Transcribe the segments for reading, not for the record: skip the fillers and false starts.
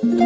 Good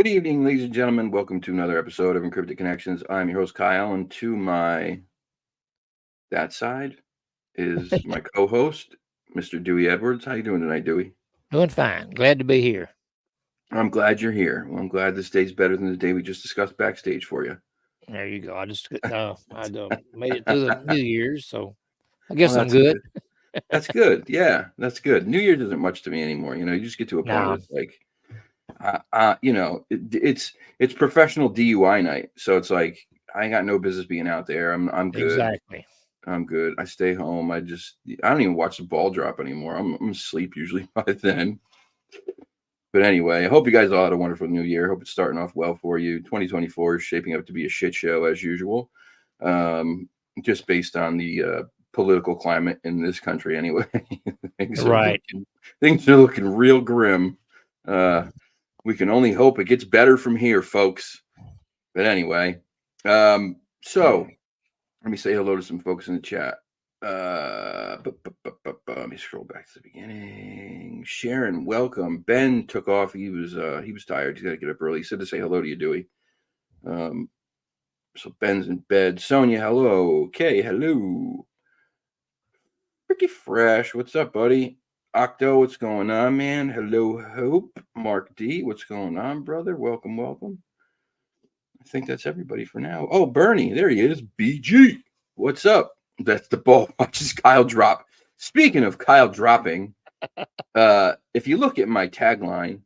evening, ladies and gentlemen. Welcome to another episode of Encrypted Connections. I'm your host, Kyle, and to that side is my co-host, Mr. Dewey Edwards. How you doing tonight, Dewey? Doing fine. Glad to be here. I'm glad you're here. Well, I'm glad this day's better than the day we just discussed backstage for you. There you go. I just I made it through the New Year's, so I Well, guess I'm that's good. That's good. Yeah, that's good. New Year's isn't much to me anymore. You just get to a point where No. it's like, it's professional DUI night. So it's like I ain't got no business being out there. I'm good. Exactly. I'm good. I stay home. I don't even watch the ball drop anymore. I'm asleep usually by then. But anyway, I hope you guys all had a wonderful new year. Hope it's starting off well for you. 2024 is shaping up to be a shit show as usual. Just based on the political climate in this country anyway. things are looking real grim. We can only hope it gets better from here, folks. But anyway, so let me say hello to some folks in the chat. Let me scroll back to the beginning. Sharon, welcome. Ben took off. He was tired. He's got to get up early. He said to say hello to you, Dewey. So Ben's in bed. Sonia, hello. Kay, hello. Ricky Fresh, what's up, buddy? Octo, what's going on, man? Hello, Hope. Mark D, what's going on, brother? Welcome. I think that's everybody for now. Oh, Bernie, there he is. BG, what's up? That's the ball watches Kyle drop. Speaking of Kyle dropping, if you look at my tagline,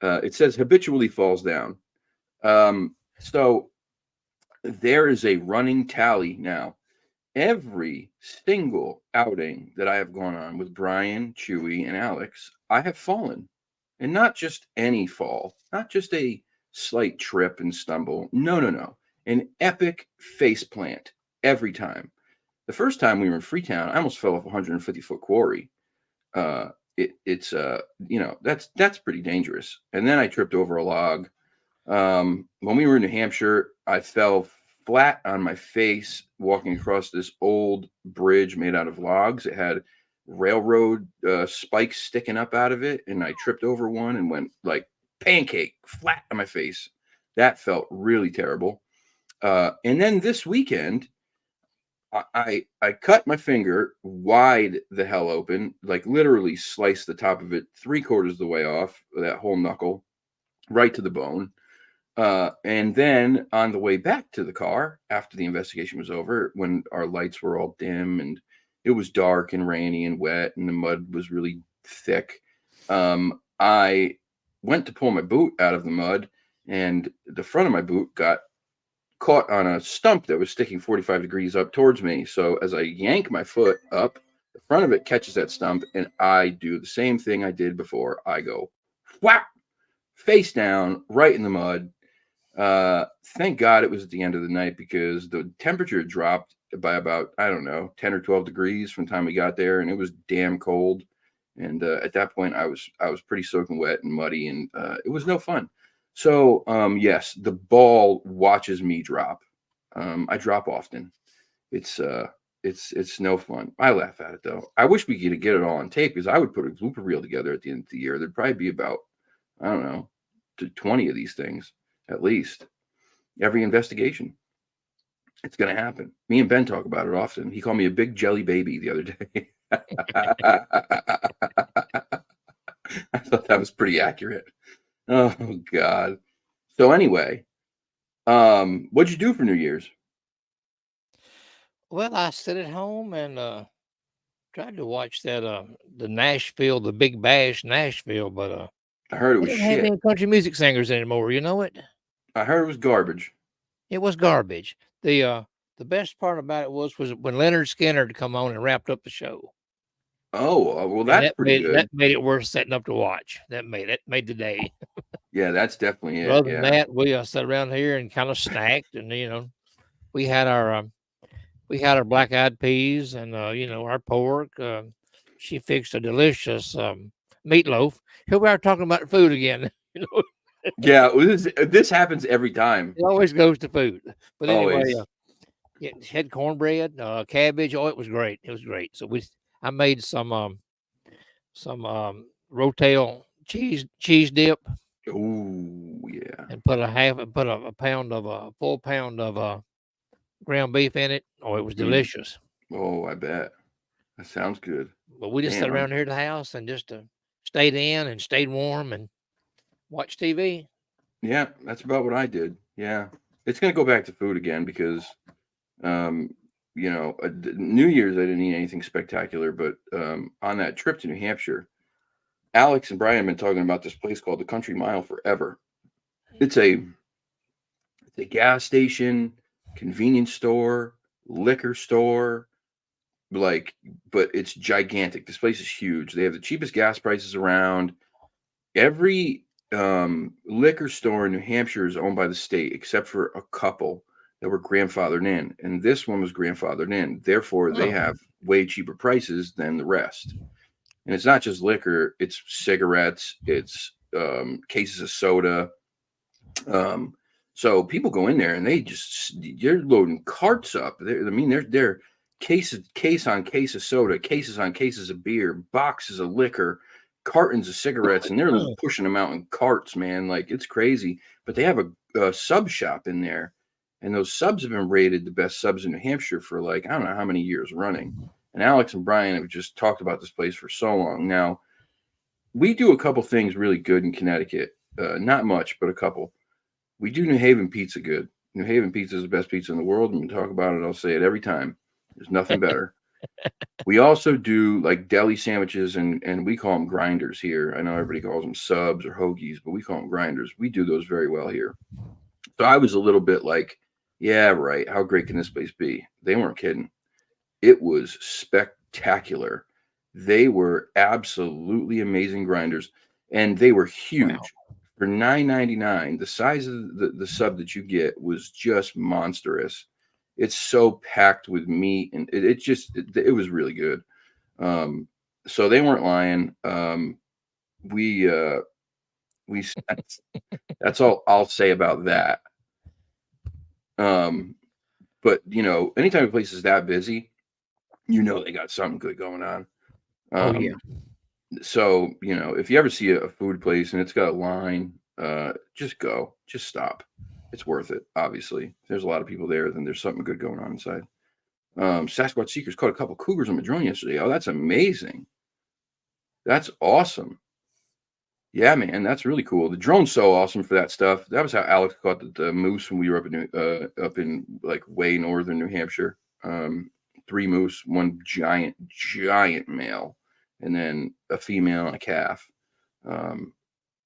it says habitually falls down. So there is a running tally now. Every single outing that I have gone on with Brian, Chewie, and Aleks, I have fallen. And not just any fall, not just a slight trip and stumble. No. An epic face plant every time. The first time we were in Freetown, I almost fell off a 150-foot quarry. That's pretty dangerous. And then I tripped over a log. When we were in New Hampshire, I fell flat on my face walking across this old bridge made out of logs. It had railroad spikes sticking up out of it, and I tripped over one and went like pancake flat on my face. That felt really terrible. And then this weekend, I cut my finger wide the hell open, like literally sliced the top of it 3/4 of the way off, that whole knuckle, right to the bone. And then on the way back to the car, after the investigation was over, when our lights were all dim and it was dark and rainy and wet and the mud was really thick, I went to pull my boot out of the mud, and the front of my boot got caught on a stump that was sticking 45 degrees up towards me. So as I yank my foot up, the front of it catches that stump, and I do the same thing I did before. I go whap, face down, right in the mud. Thank God it was at the end of the night, because the temperature dropped by about, 10 or 12 degrees from the time we got there, and it was damn cold. And at that point, I was pretty soaking wet and muddy, and it was no fun. So, yes, the ball watches me drop. I drop often. It's It's no fun. I laugh at it though. I wish we could get it all on tape because I would put a blooper reel together at the end of the year. There'd probably be about, I don't know, to 20 of these things at least. Every investigation. It's going to happen. Me and Ben talk about it often. He called me a big jelly baby the other day. I thought that was pretty accurate. Oh God. So anyway, what'd you do for New Year's? Well, I sit at home and tried to watch that the Nashville, the Big Bash Nashville, but I heard it they was didn't have shit. any country music singers anymore. You know it? I heard it was garbage. It was garbage. The best part about it was when Leonard Skinner had come on and wrapped up the show. Oh, well, And that's pretty good. that made it worth setting up to watch. That made the day. Yeah, that's definitely But it. other than Yeah. that, we sat around here and kind of snacked, and we had our black eyed peas and our pork. She fixed a delicious meatloaf. Here we are talking about food again. Yeah, this happens every time. It always goes to food. But anyway, Always. yeah, had cornbread, cabbage. Oh, it was great. It was great. So I made some Rotel cheese dip Oh, yeah. and put a pound of a full pound of ground beef in it. Oh, it was delicious. Oh, I bet. That sounds good. But we just sat Damn. around here at the house and just stayed in and stayed warm and watched TV. Yeah, that's about what I did. Yeah. It's going to go back to food again because, New Year's, I didn't eat anything spectacular, but on that trip to New Hampshire, Alex and Brian have been talking about this place called the Country Mile forever. It's a gas station, convenience store, liquor store, but it's gigantic. This place is huge. They have the cheapest gas prices around. Every liquor store in New Hampshire is owned by the state, except for a couple that were grandfathered in, and this one was grandfathered in. Therefore, they have way cheaper prices than the rest. And it's not just liquor; it's cigarettes, it's cases of soda. So people go in there and you're loading carts up. They're case on case of soda, cases on cases of beer, boxes of liquor, cartons of cigarettes, and they're pushing them out in carts, man. Like, it's crazy. But they have a sub shop in there, and those subs have been rated the best subs in New Hampshire for, like, I don't know how many years running. And Alex and Brian have just talked about this place for so long. Now, we do a couple things really good in Connecticut. Not much, but a couple. We do New Haven pizza good. New Haven pizza is the best pizza in the world. And we talk about it. I'll say it every time. There's nothing better. We also do like deli sandwiches, and we call them grinders here. I know everybody calls them subs or hoagies, but we call them grinders. We do those very well here. So I was a little bit like, yeah, right. How great can this place be? They weren't kidding. It was spectacular. They were absolutely amazing grinders, and they were huge. Wow. For $9.99, the size of the sub that you get was just monstrous. It's so packed with meat, and it was really good. So they weren't lying. That's all I'll say about that. But anytime a place is that busy, they got something good going on. Oh yeah. So, if you ever see a food place and it's got a line, just go, just stop. It's worth it. Obviously, if there's a lot of people there, then there's something good going on inside. Sasquatch Seekers caught a couple cougars on the drone yesterday. Oh, that's amazing. That's awesome. Yeah, man, that's really cool. The drone's so awesome for that stuff. That was how Alex caught the moose when we were up in like way northern New Hampshire. 3 moose, one giant male, and then a female and a calf.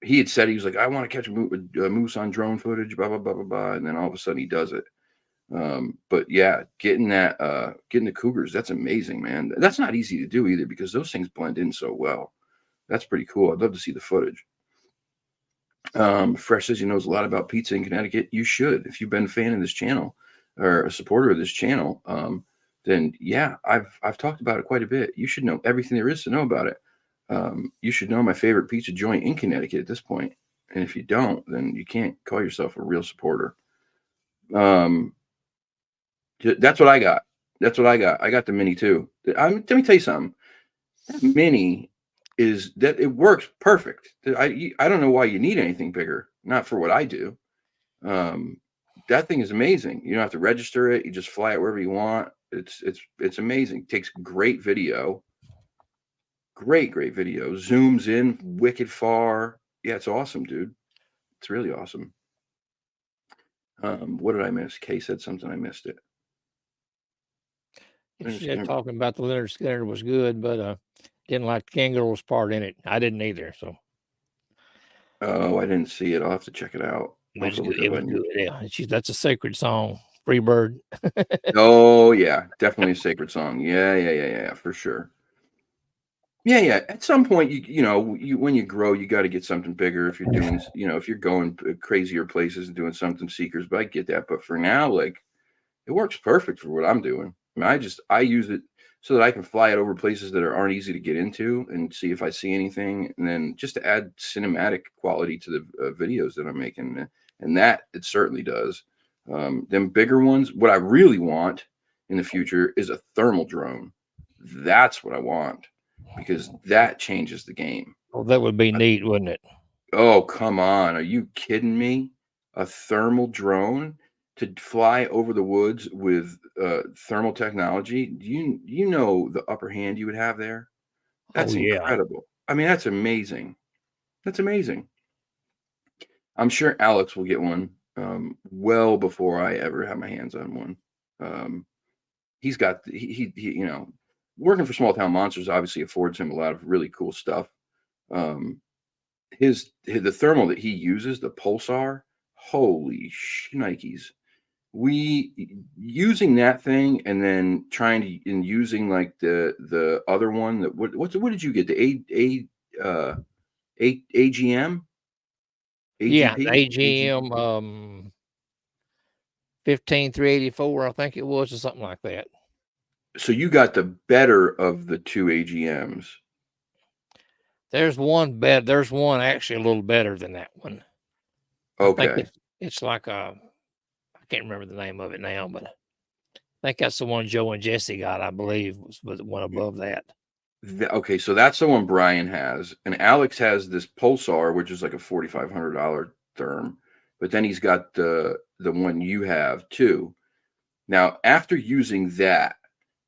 He had said, he was like, I want to catch a moose on drone footage, blah blah blah blah blah, and then all of a sudden he does it. But yeah, getting the cougars, that's amazing, man. That's not easy to do either because those things blend in so well. That's pretty cool. I'd love to see the footage. Fresh says he knows a lot about pizza in Connecticut. You should. If you've been a fan of this channel or a supporter of this channel, then yeah, I've talked about it quite a bit. You should know everything there is to know about it. You should know my favorite pizza joint in Connecticut at this point. And if you don't, then you can't call yourself a real supporter. That's what I got. That's what I got. I got the mini too. Let me tell you something. That mini is that it works perfect. I don't know why you need anything bigger. Not for what I do. Um, that thing is amazing. You don't have to register it. You just fly it wherever you want. It's amazing. Takes great video. Great video. Zooms in wicked far. Yeah, it's awesome, dude. It's really awesome. What did I miss? Kay said something. I missed it. She said talking about the Leonard Skinner was good, but didn't like the Kangaroo's part in it. I didn't either. So. Oh, I didn't see it. I'll have to check it out. It was good. It was good. Yeah, that's a sacred song. Free Bird. Oh yeah, definitely a sacred song. Yeah, for sure. Yeah. At some point, when you grow, you got to get something bigger. If you're doing, if you're going crazier places and doing something seekers, but I get that. But for now, like, it works perfect for what I'm doing. I mean, I use it so that I can fly it over places that aren't easy to get into and see if I see anything, and then just to add cinematic quality to the videos that I'm making, and that it certainly does. Them bigger ones. What I really want in the future is a thermal drone. That's what I want because that changes the game. Oh, that would be neat, wouldn't it? Oh, come on. Are you kidding me? A thermal drone to fly over the woods with thermal technology? You know the upper hand you would have there? That's Oh yeah. incredible. I mean, that's amazing. That's amazing. I'm sure Alex will get one well before I ever have my hands on one. He's got working for Small Town Monsters obviously affords him a lot of really cool stuff. Um, the thermal that he uses, the pulsar, holy shnikes. We using that thing and then trying to and using like the other one that what did you get? The AGM? Yeah, the AGP? AGM 15384, I think it was, or something like that. So you got the better of the two AGMs. There's one actually a little better than that one. Okay. I think it's like I can't remember the name of it now, but I think that's the one Joe and Jesse got, I believe, was the one above that. Okay, so that's the one Brian has, and Alex has this Pulsar, which is like a $4,500 therm, but then he's got the one you have too. Now, after using that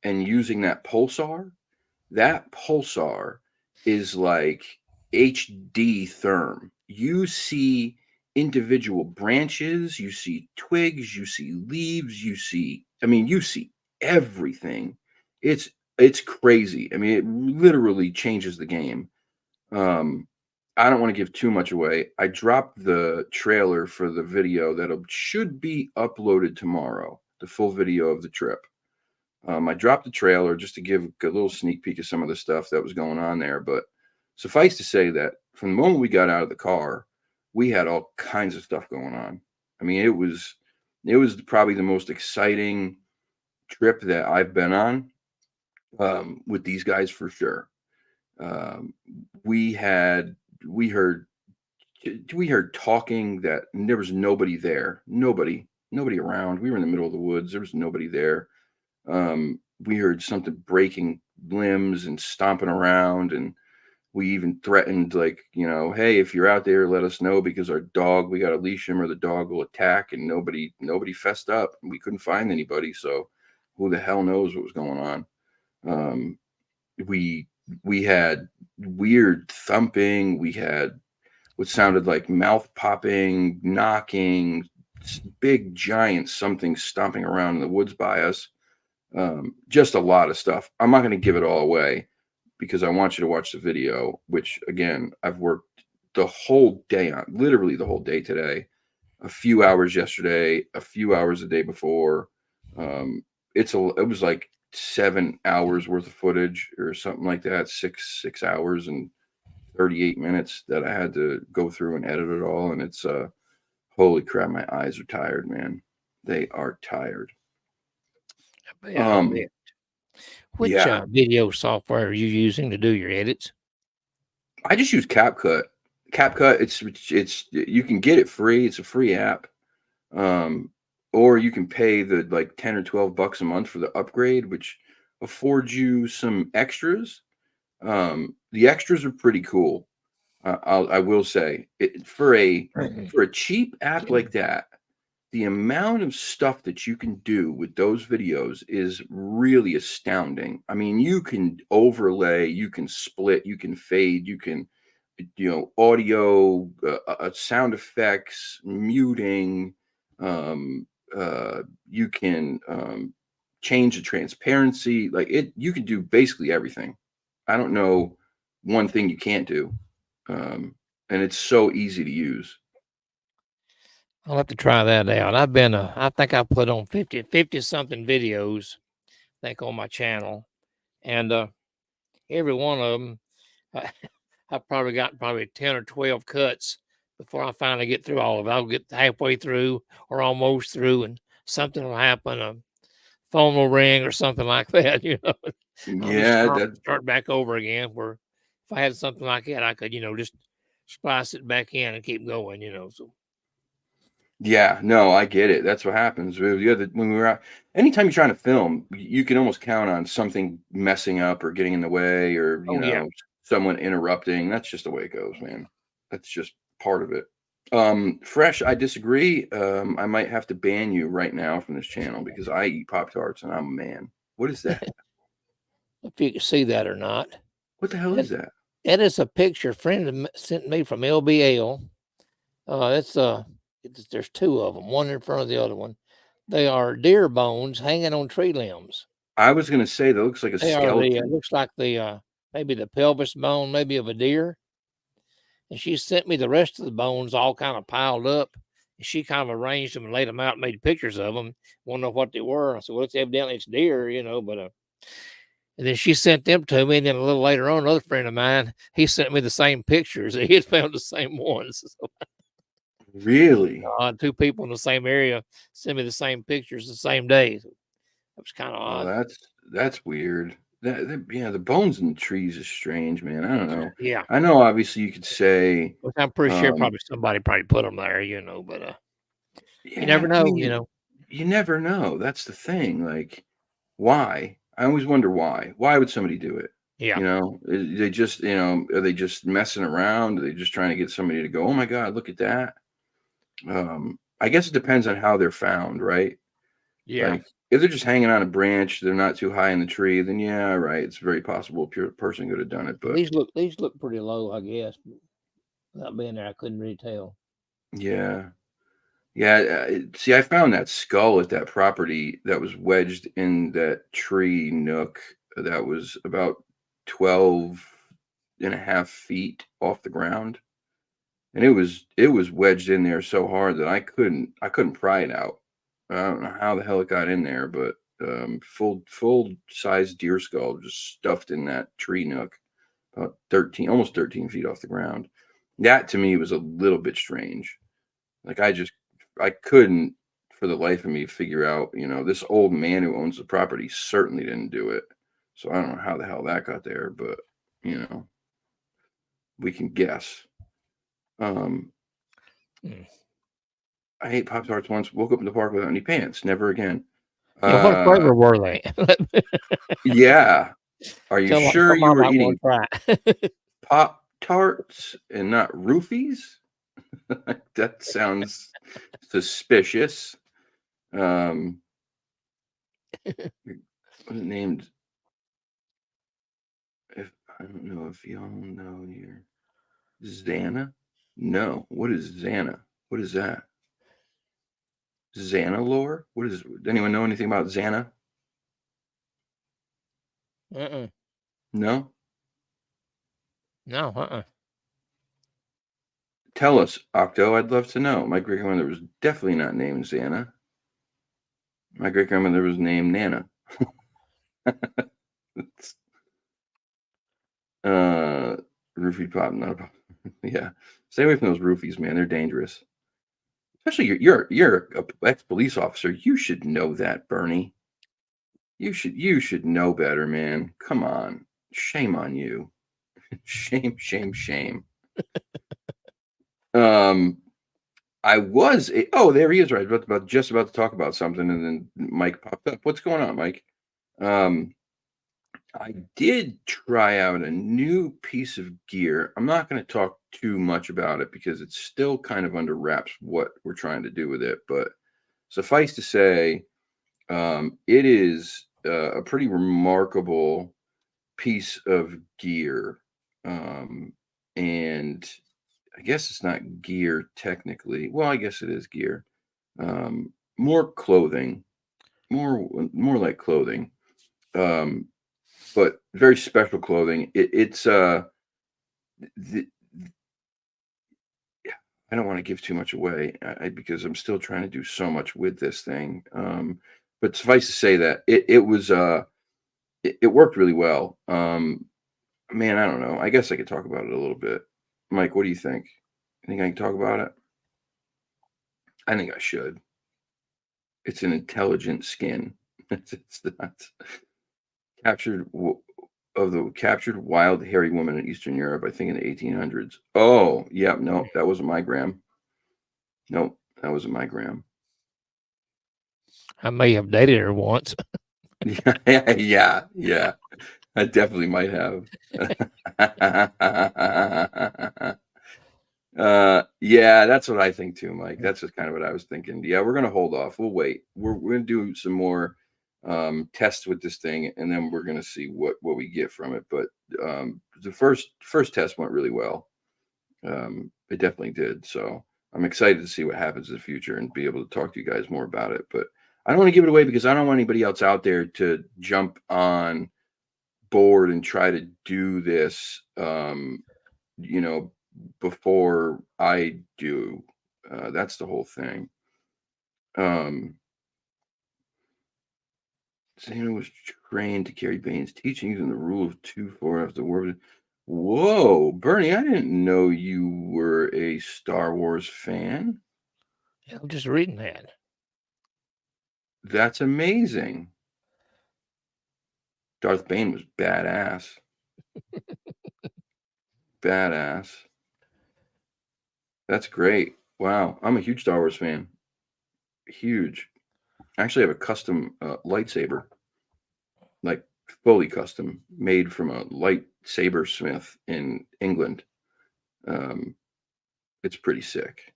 and using that Pulsar is like HD therm. You see individual branches, you see twigs, you see leaves, you see everything. It's crazy. I mean, it literally changes the game. I don't want to give too much away. I dropped the trailer for the video that should be uploaded tomorrow, the full video of the trip. I dropped the trailer just to give a little sneak peek of some of the stuff that was going on there. But suffice to say that from the moment we got out of the car, we had all kinds of stuff going on. I mean, it was probably the most exciting trip that I've been on with these guys for sure. We heard talking that there was nobody there, nobody around. We were in the middle of the woods. There was nobody there. We heard something breaking limbs and stomping around, and we even threatened, like, hey, if you're out there, let us know because we got to leash him or the dog will attack. And nobody fessed up. We couldn't find anybody, so who the hell knows what was going on. We had weird thumping. We had what sounded like mouth popping, knocking, big giant something stomping around in the woods by us. Just a lot of stuff. I'm not going to give it all away because I want you to watch the video, which again, I've worked the whole day on, literally the whole day today, a few hours yesterday, a few hours the day before. It was like 7 hours worth of footage or something like that, six hours and 38 minutes that I had to go through and edit it all. And it's holy crap, my eyes are tired, man. They are tired. Yeah, which Yeah, video software are you using to do your edits? I just use CapCut. CapCut, it's you can get it free. It's a free app. or you can pay the like 10 or 12 bucks a month for the upgrade, which affords you some extras. The extras are pretty cool. I will say it, for a cheap app like that, the amount of stuff that you can do with those videos is really astounding. I mean, you can overlay, you can split, you can fade, you can, audio, sound effects, muting. Um, you can change the transparency. Like it, you can do basically everything. I don't know one thing you can't do, and it's so easy to use. I'll have to try that out. I think I put on 50 something videos, I think, on my channel. And every one of them, I've probably got 10 or 12 cuts before I finally get through all of it. I'll get halfway through or almost through, and something will happen. A phone will ring or something like that. I'll just Yeah, that start back over again. Where if I had something like that, I could, just splice it back in and keep going. So Yeah, no, I get it. That's what happens. When we were out, anytime you're trying to film, you can almost count on something messing up or getting in the way, or oh yeah, someone interrupting. That's just the way it goes, man. That's just part of it. Fresh, I disagree. I might have to ban you right now from this channel because I eat Pop Tarts and I'm a man. What is that? if you can see that or not. What the hell That, is that? that is a picture a friend sent me from LBL. There's two of them, one in front of the other one. They are deer bones hanging on tree limbs. I was gonna say that looks like a They are skeleton. looks like maybe the pelvis bone, maybe of a deer. And she sent me the rest of the bones all kind of piled up. And she kind of arranged them and laid them out and made pictures of them. Want to know what they were? I said, well, it's evidently it's deer, but and then she sent them to me. And then a little later on, another friend of mine, he sent me the same pictures. He had found the same ones. So, Really? two people in the same area sent me the same pictures the same day. So that was kind of Oh, odd. that's weird. Yeah, the bones in the trees is strange, man. I don't know. Yeah. I know, obviously, you could say, Which I'm pretty sure um, probably somebody put them there, but you never yeah. I know, mean, you never know. That's the thing. Like, why? I always wonder why. Why would somebody do it? Yeah. They just, are they just messing around? Are they just trying to get somebody to go, oh my God, look at that? I guess it depends on how they're found, right? Yeah. Like, if they're just hanging on a branch, they're not too high in the tree, then yeah, right. It's very possible a pure person could have done it. But These look pretty low, I guess. Without being there, I couldn't really tell. yeah, yeah. See, I found that skull at that property that was wedged in that tree nook that was about 12 and a half feet off the ground. And it was wedged in there so hard that I couldn't pry it out. I don't know how the hell it got in there, but full size deer skull just stuffed in that tree nook, about 13, almost 13 feet off the ground. That to me was a little bit strange. Like I couldn't for the life of me figure out, this old man who owns the property certainly didn't do it. So I don't know how the hell that got there, but you know, we can guess. Um, Hmm. I ate Pop Tarts once, woke up in the park without any pants. Never again. Yeah, what Uh, flavor were they? yeah. Are you sure Something you I were might eating want to try. Pop Tarts and not roofies? That sounds suspicious. Um, was it named? If I don't know if y'all know here, Xana. No, what is Xana? What is that? Xana lore? What is? Does anyone know anything about Xana? Uh-uh. No. No, uh-uh. Tell us, Octo. I'd love to know. My great grandmother was definitely not named Xana. My great grandmother was named Nana. uh, Roofie pop, not a pop. Yeah, stay away from those roofies, man. They're dangerous. Especially you're a ex police officer. You should know that, Bernie. You should know better, man. Come on, shame on you. Shame, shame, shame. Um, I was. Oh, there he is. Right, just about to talk about something, and then Mike popped up. What's going on, Mike? Um, I did try out a new piece of gear. I'm not going to talk too much about it because it's still kind of under wraps what we're trying to do with it. But suffice to say, it is a pretty remarkable piece of gear. And I guess it's not gear technically. Well, I guess it is gear. More clothing, more like clothing. Um, but very special clothing. It's the, I don't want to give too much away because I'm still trying to do so much with this thing. But suffice to say that it worked really well. Man, I don't know. I guess I could talk about it a little bit. Mike, what do you think? You think I can talk about it? I think I should. It's an intelligent skin. It's not captured of the captured wild hairy woman in Eastern Europe, I think in the 1800s. Oh, yeah, no, that wasn't my gram. Nope, that wasn't my gram. I may have dated her once. Yeah. I definitely might have. Yeah, that's what I think too, Mike. That's just kind of what I was thinking. Yeah, we're gonna hold off. We'll wait. We're gonna do some more tests with this thing, and then we're gonna see what we get from it. But the first test went really well. It definitely did. So I'm excited to see what happens in the future and be able to talk to you guys more about it. But I don't want to give it away because I don't want anybody else out there to jump on board and try to do this. You know, before I do. That's the whole thing. Um, Santa was trained to carry Bane's teachings and the rule of 2-4 after the war. Whoa, Bernie, I didn't know you were a Star Wars fan. I'm just reading that. That's amazing. Darth Bane was badass. Badass. That's great. Wow. I'm a huge Star Wars fan. Huge. I actually have a custom lightsaber, like fully custom, made from a lightsaber smith in England. Um, it's pretty sick.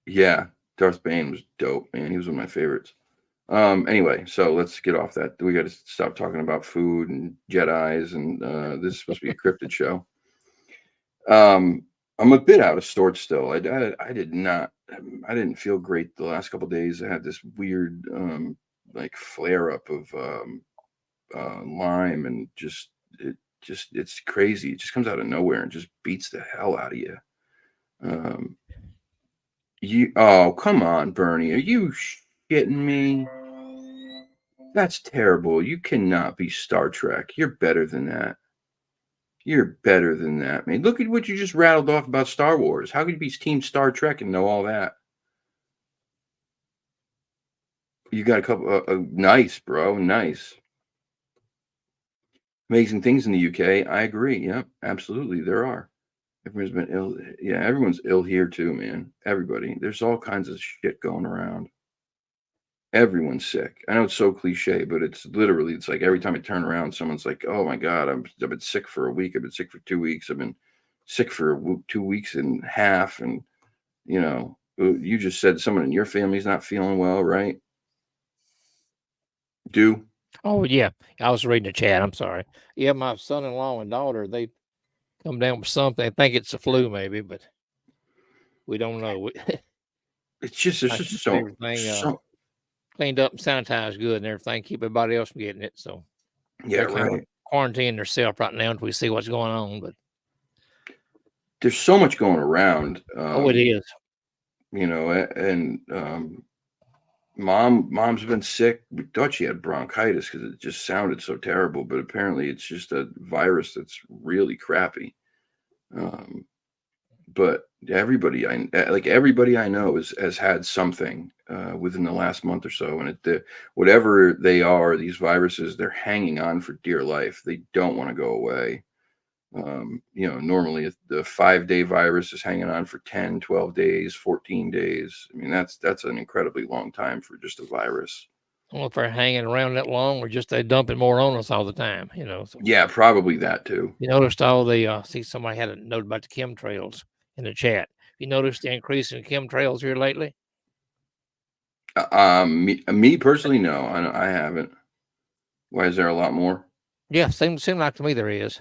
Yeah, Darth Bane was dope, man. He was one of my favorites. Anyway, so let's get off that. We got to stop talking about food and Jedi's, and this is supposed to be a cryptid show. I'm a bit out of sorts still. I did not. I didn't feel great the last couple days. I had this weird like flare up of Lyme, and it's crazy. It just comes out of nowhere and just beats the hell out of you. Um, oh, come on, Bernie, are you shitting me? That's terrible. You cannot be Star Trek. You're better than that. You're better than that, man. Look at what you just rattled off about Star Wars. How could you be Team Star Trek and know all that? You got a couple. Nice, bro. Nice. Amazing things in the UK. I agree. Yep, absolutely. There are. Everyone's been ill. Yeah, everyone's ill here too, man. Everybody. There's all kinds of shit going around. Everyone's sick. I know it's so cliche, but it's literally, it's like every time I turn around, someone's like, "Oh my God, I've been sick for a week. I've been sick for 2 weeks. I've been sick for 2 weeks and a half." And, you just said someone in your family's not feeling well, right? Do? Oh yeah, I was reading the chat. I'm sorry. Yeah, my son-in-law and daughter, they come down with something. They think it's a flu, maybe, but we don't know. There's I just keep everything cleaned up and sanitized good and everything. Keep everybody else from getting it. So yeah, they're kind of right. quarantining themselves right now until we see what's going on. But There's so much going around, oh, it is. and mom's been sick. We thought she had bronchitis because it just sounded so terrible, but apparently it's just a virus that's really crappy. Um, but everybody I know has had something within the last month or so, and whatever they are, these viruses, they're hanging on for dear life. They don't want to go away. Normally the 5-day virus is hanging on for 10, 12 days, 14 days. I mean, that's an incredibly long time for just a virus. I don't know if they're hanging around that long or just they dumping more on us all the time, So Yeah, probably that too. you noticed all the see somebody had a note about the chemtrails in the chat. You noticed the increase in chemtrails here lately? Me personally, no, I haven't. Why is there a lot more? Yeah, seems like to me there is.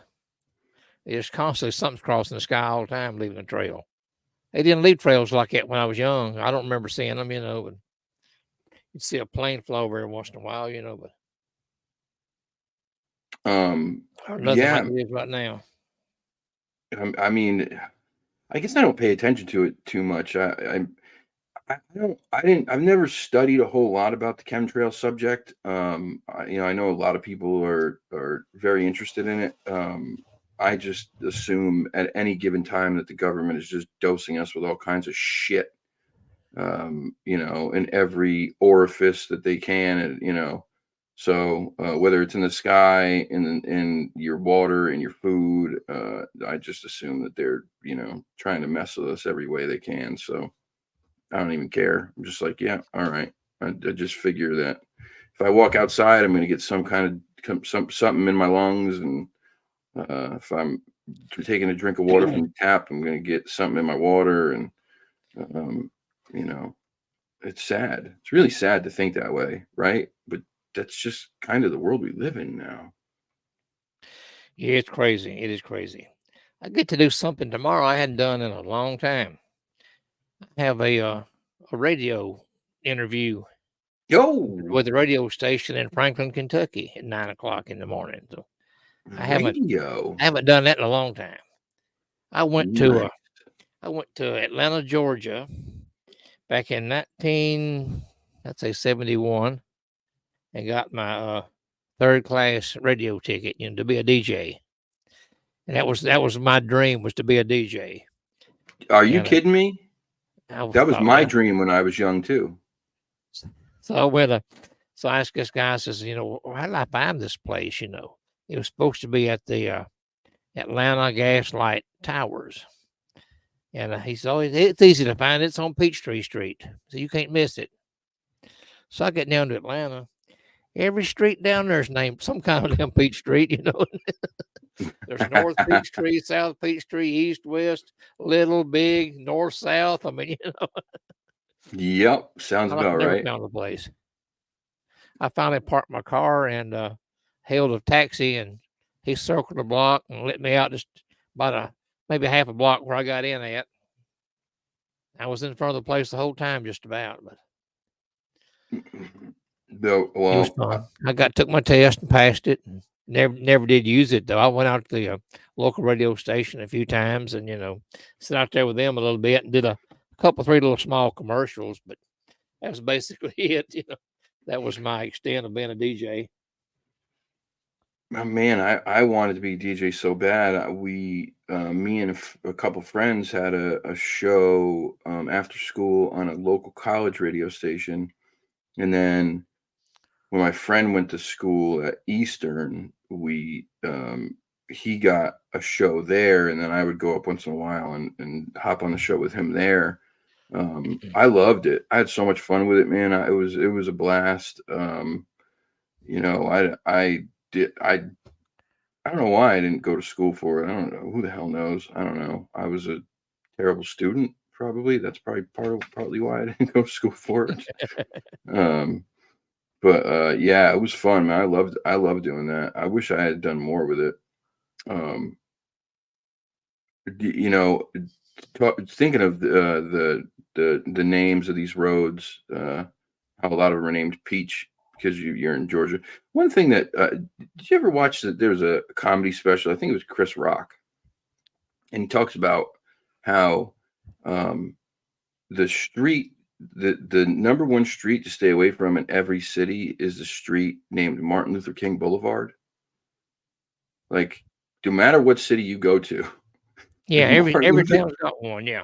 There's constantly something's crossing the sky all the time, leaving a trail. They didn't leave trails like that when I was young. I don't remember seeing them, but you'd see a plane fly over every once in a while, but or nothing Yeah, like it is right now. I mean, I guess I don't pay attention to it too much. I don't, I didn't, I've never studied a whole lot about the chemtrail subject. I know a lot of people are very interested in it. I just assume at any given time that the government is just dosing us with all kinds of shit, in every orifice that they can, and. So whether it's in the sky, in your water, in your food, I just assume that they're trying to mess with us every way they can. So I don't even care. I'm just like, yeah, all right. I just figure that if I walk outside, I'm going to get some kind of something in my lungs, and if I'm taking a drink of water from the tap, I'm going to get something in my water, and um, you know, it's sad. It's really sad to think that way, right? But that's just kind of the world we live in now. Yeah, it's crazy. It is crazy. I get to do something tomorrow I hadn't done in a long time. I have a radio interview Yo, with the radio station in Franklin, Kentucky at 9 o'clock in the morning. So I haven't radio. I haven't done that in a long time. I went to Nice. Atlanta, Georgia, back in 1971, and got my third class radio ticket, to be a DJ. And that was my dream, was to be a DJ. Are you And kidding me? I That was thought, my well, dream when I was young too. so I went. So I asked this guy. I says, "Well, how did I find this place? It was supposed to be at the Atlanta Gaslight Towers." And he said, "Oh, it's easy to find. It's on Peachtree Street, so you can't miss it." So I get down to Atlanta. Every street down there is named some kind of damn Peachtree. There's North Peachtree, South Peachtree, East, West, Little, Big, North, South. I mean, Yep, sounds I about never right. found the place. I finally parked my car and hailed a taxi, and he circled the block and let me out just about maybe half a block where I got in at. I was in front of the place the whole time, just about. But it was fun. Took my test and passed it. And never did use it though. I went out to the local radio station a few times, and sat out there with them a little bit and did a couple, 3 little small commercials. But that was basically it. That was my extent of being a DJ. Man, I wanted to be a DJ so bad. Me and a couple friends had a show after school on a local college radio station, and then when my friend went to school at Eastern, he got a show there, and then I would go up once in a while and hop on the show with him there. I loved it. I had so much fun with it, man. It was a blast. I don't know why I didn't go to school for it. I don't know. Who the hell knows? I don't know. I was a terrible student, probably. That's probably partly why I didn't go to school for it. Um, but yeah, it was fun, man. I loved doing that. I wish I had done more with it. Um, Thinking of the names of these roads, how a lot of them are named Peach because you're in Georgia. One thing that did you ever watch that? There was a comedy special. I think it was Chris Rock, and he talks about how the street, the number one street to stay away from in every city is the street named Martin Luther King Boulevard. Like, no matter what city you go to, Yeah, every Martin every Luther town's got one. Yeah.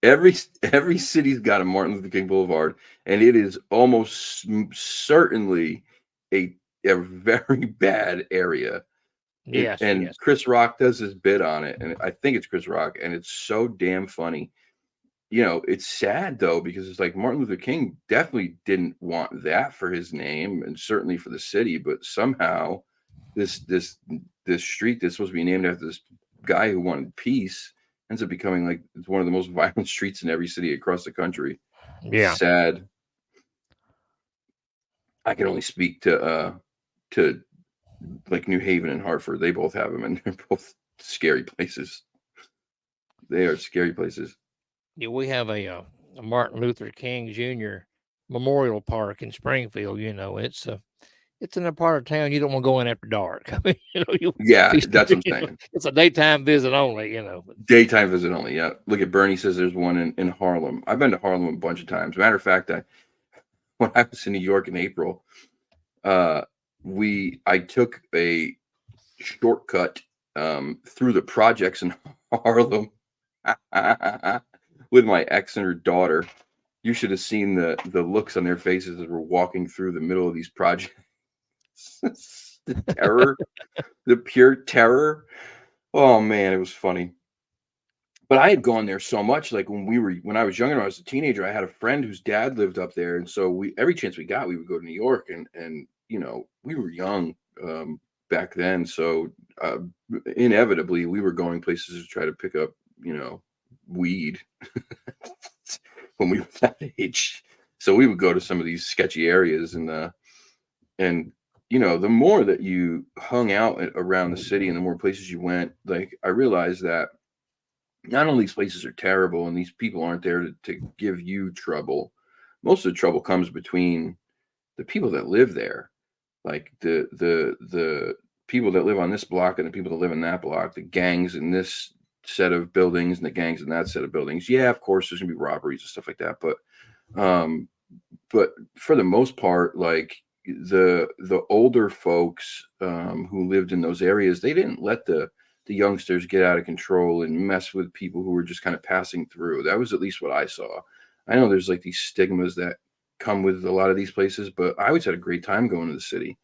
every city's got a Martin Luther King Boulevard, and it is almost certainly a very bad area. Yes, And yes. Chris Rock does his bit on it, and I think it's Chris Rock, and it's so damn funny. It's sad though, because it's like Martin Luther King definitely didn't want that for his name, and certainly for the city, but somehow this street that's supposed to be named after this guy who wanted peace ends up becoming like it's one of the most violent streets in every city across the country. Yeah. Sad. I can only speak to like New Haven and Hartford. They both have them, and they're both scary places. They are scary places. Yeah, we have a Martin Luther King Jr. Memorial Park in Springfield. It's in a part of town you don't want to go in after dark. I mean, Yeah, that's what I'm saying. it's a daytime visit only. Daytime visit only. Yeah. Look at Bernie says there's one in Harlem. I've been to Harlem a bunch of times. Matter of fact, when I was in New York in April, I took a shortcut through the projects in Harlem with my ex and her daughter. You should have seen the looks on their faces as we're walking through the middle of these projects. The terror, the pure terror. Oh man, it was funny. But I had gone there so much, like when I was younger, when I was a teenager, I had a friend whose dad lived up there, and so every chance we got, we would go to New York, and we were young back then, so uh, inevitably we were going places to try to pick up weed when we were that age. So we would go to some of these sketchy areas, and the more that you hung out around the city, and the more places you went, like I realized that not only these places are terrible and these people aren't there to give you trouble. Most of the trouble comes between the people that live there, like the people that live on this block and the people that live in that block, the gangs in this set of buildings and the gangs in that set of buildings. Yeah, of course there's gonna be robberies and stuff like that, um but for the most part, like the older folks who lived in those areas, they didn't let the youngsters get out of control and mess with people who were just kind of passing through. That was at least what I saw. I know there's like these stigmas that come with a lot of these places, but I always had a great time going to the city.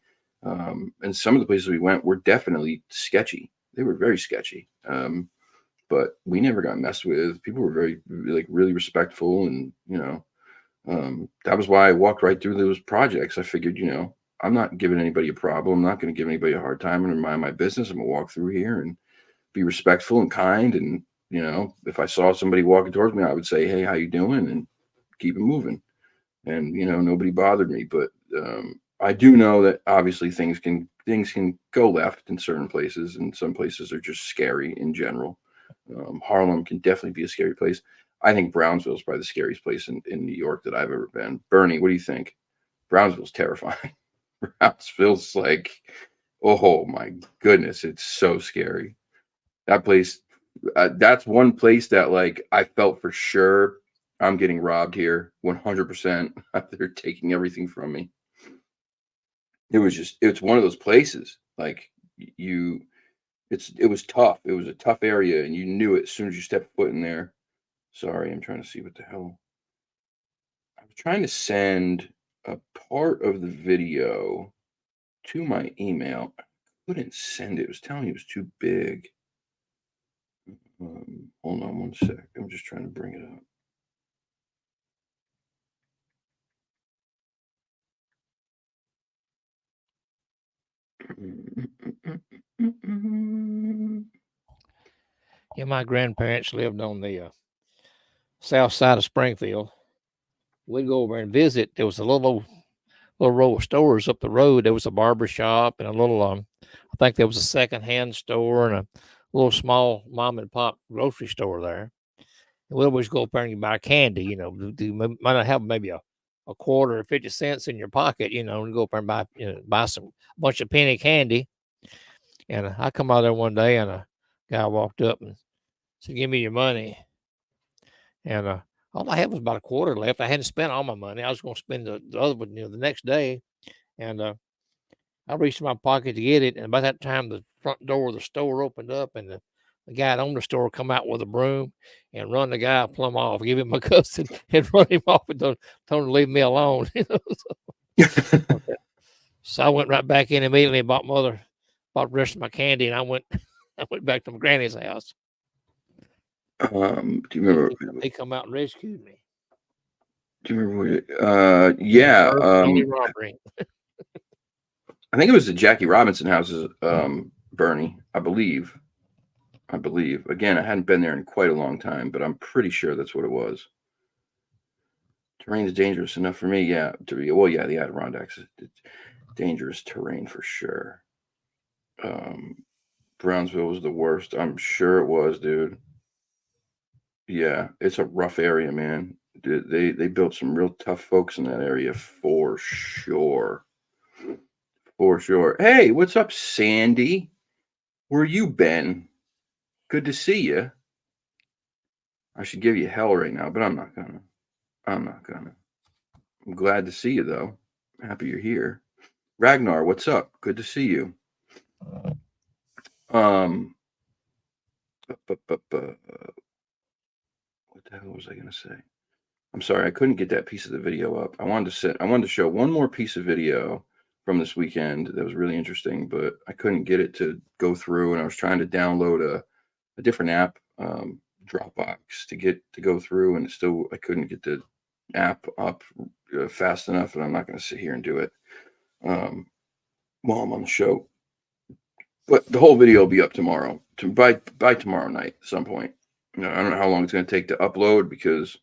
And some of the places we went were definitely sketchy. They were very sketchy. But we never got messed with. People were very, like, really respectful, and that was why I walked right through those projects. I figured, I'm not giving anybody a problem. I'm not going to give anybody a hard time. I'm going to mind my business. I'm going to walk through here and be respectful and kind. And, if I saw somebody walking towards me, I would say, hey, how you doing? And keep it moving. And, nobody bothered me. But I do know that obviously things can go left in certain places, and some places are just scary in general. Harlem can definitely be a scary place. I think Brownsville is probably the scariest place in New York that I've ever been. Bernie, what do you think? Brownsville's terrifying. Brownsville's like, oh my goodness, it's so scary. That place, that's one place that, like, I felt for sure I'm getting robbed here 100%. They're taking everything from me. It's one of those places, like, it was tough. It was a tough area, and you knew it as soon as you stepped foot in there. Sorry, I'm trying to see what the hell. I was trying to send a part of the video to my email. I couldn't send it. It was telling me it was too big. Hold on one sec. I'm just trying to bring it up. Yeah, my grandparents lived on the south side of Springfield. We'd go over and visit. There was a little row of stores up the road. There was a barber shop and a little I think there was a secondhand store and a little small mom and pop grocery store there. And we'd always go up there and buy candy. You might not have maybe a quarter or 50 cents in your pocket. And go up there and buy some bunch of penny candy. And I come out there one day and a guy walked up and said, "Give me your money." And all I had was about a quarter left. I hadn't spent all my money. I was going to spend the other one, the next day. And I reached in my pocket to get it. And by that time, the front door of the store opened up, and the guy that owned the store come out with a broom and run the guy plumb off, give him a cuss, and run him off and told him to leave me alone. So I went right back in immediately and bought bought the rest of my candy, and I went I went back to my granny's house. Do you remember? They come out and rescued me. Do you remember what? Yeah. Felony robbery. I think it was the Jackie Robinson houses, Bernie. I believe. Again, I hadn't been there in quite a long time, but I'm pretty sure that's what it was. Terrain is dangerous enough for me. Yeah. Yeah, the Adirondacks. It's dangerous terrain for sure. Brownsville was the worst. I'm sure it was, dude. Yeah, it's a rough area, man. They built some real tough folks in that area for sure. For sure. Hey, what's up, Sandy? Where you been? Good to see you. I should give you hell right now, but I'm not gonna. I'm glad to see you though. Happy you're here. Ragnar, what's up? Good to see you. What the hell was I gonna say? I'm sorry, I couldn't get that piece of the video up. I wanted to show one more piece of video from this weekend that was really interesting, but I couldn't get it to go through, and I was trying to download a different app, Dropbox, to go through, and I couldn't get the app up fast enough, and I'm not going to sit here and do it while I'm on the show. But the whole video will be up tomorrow, by tomorrow night at some point. I don't know how long it's going to take to upload because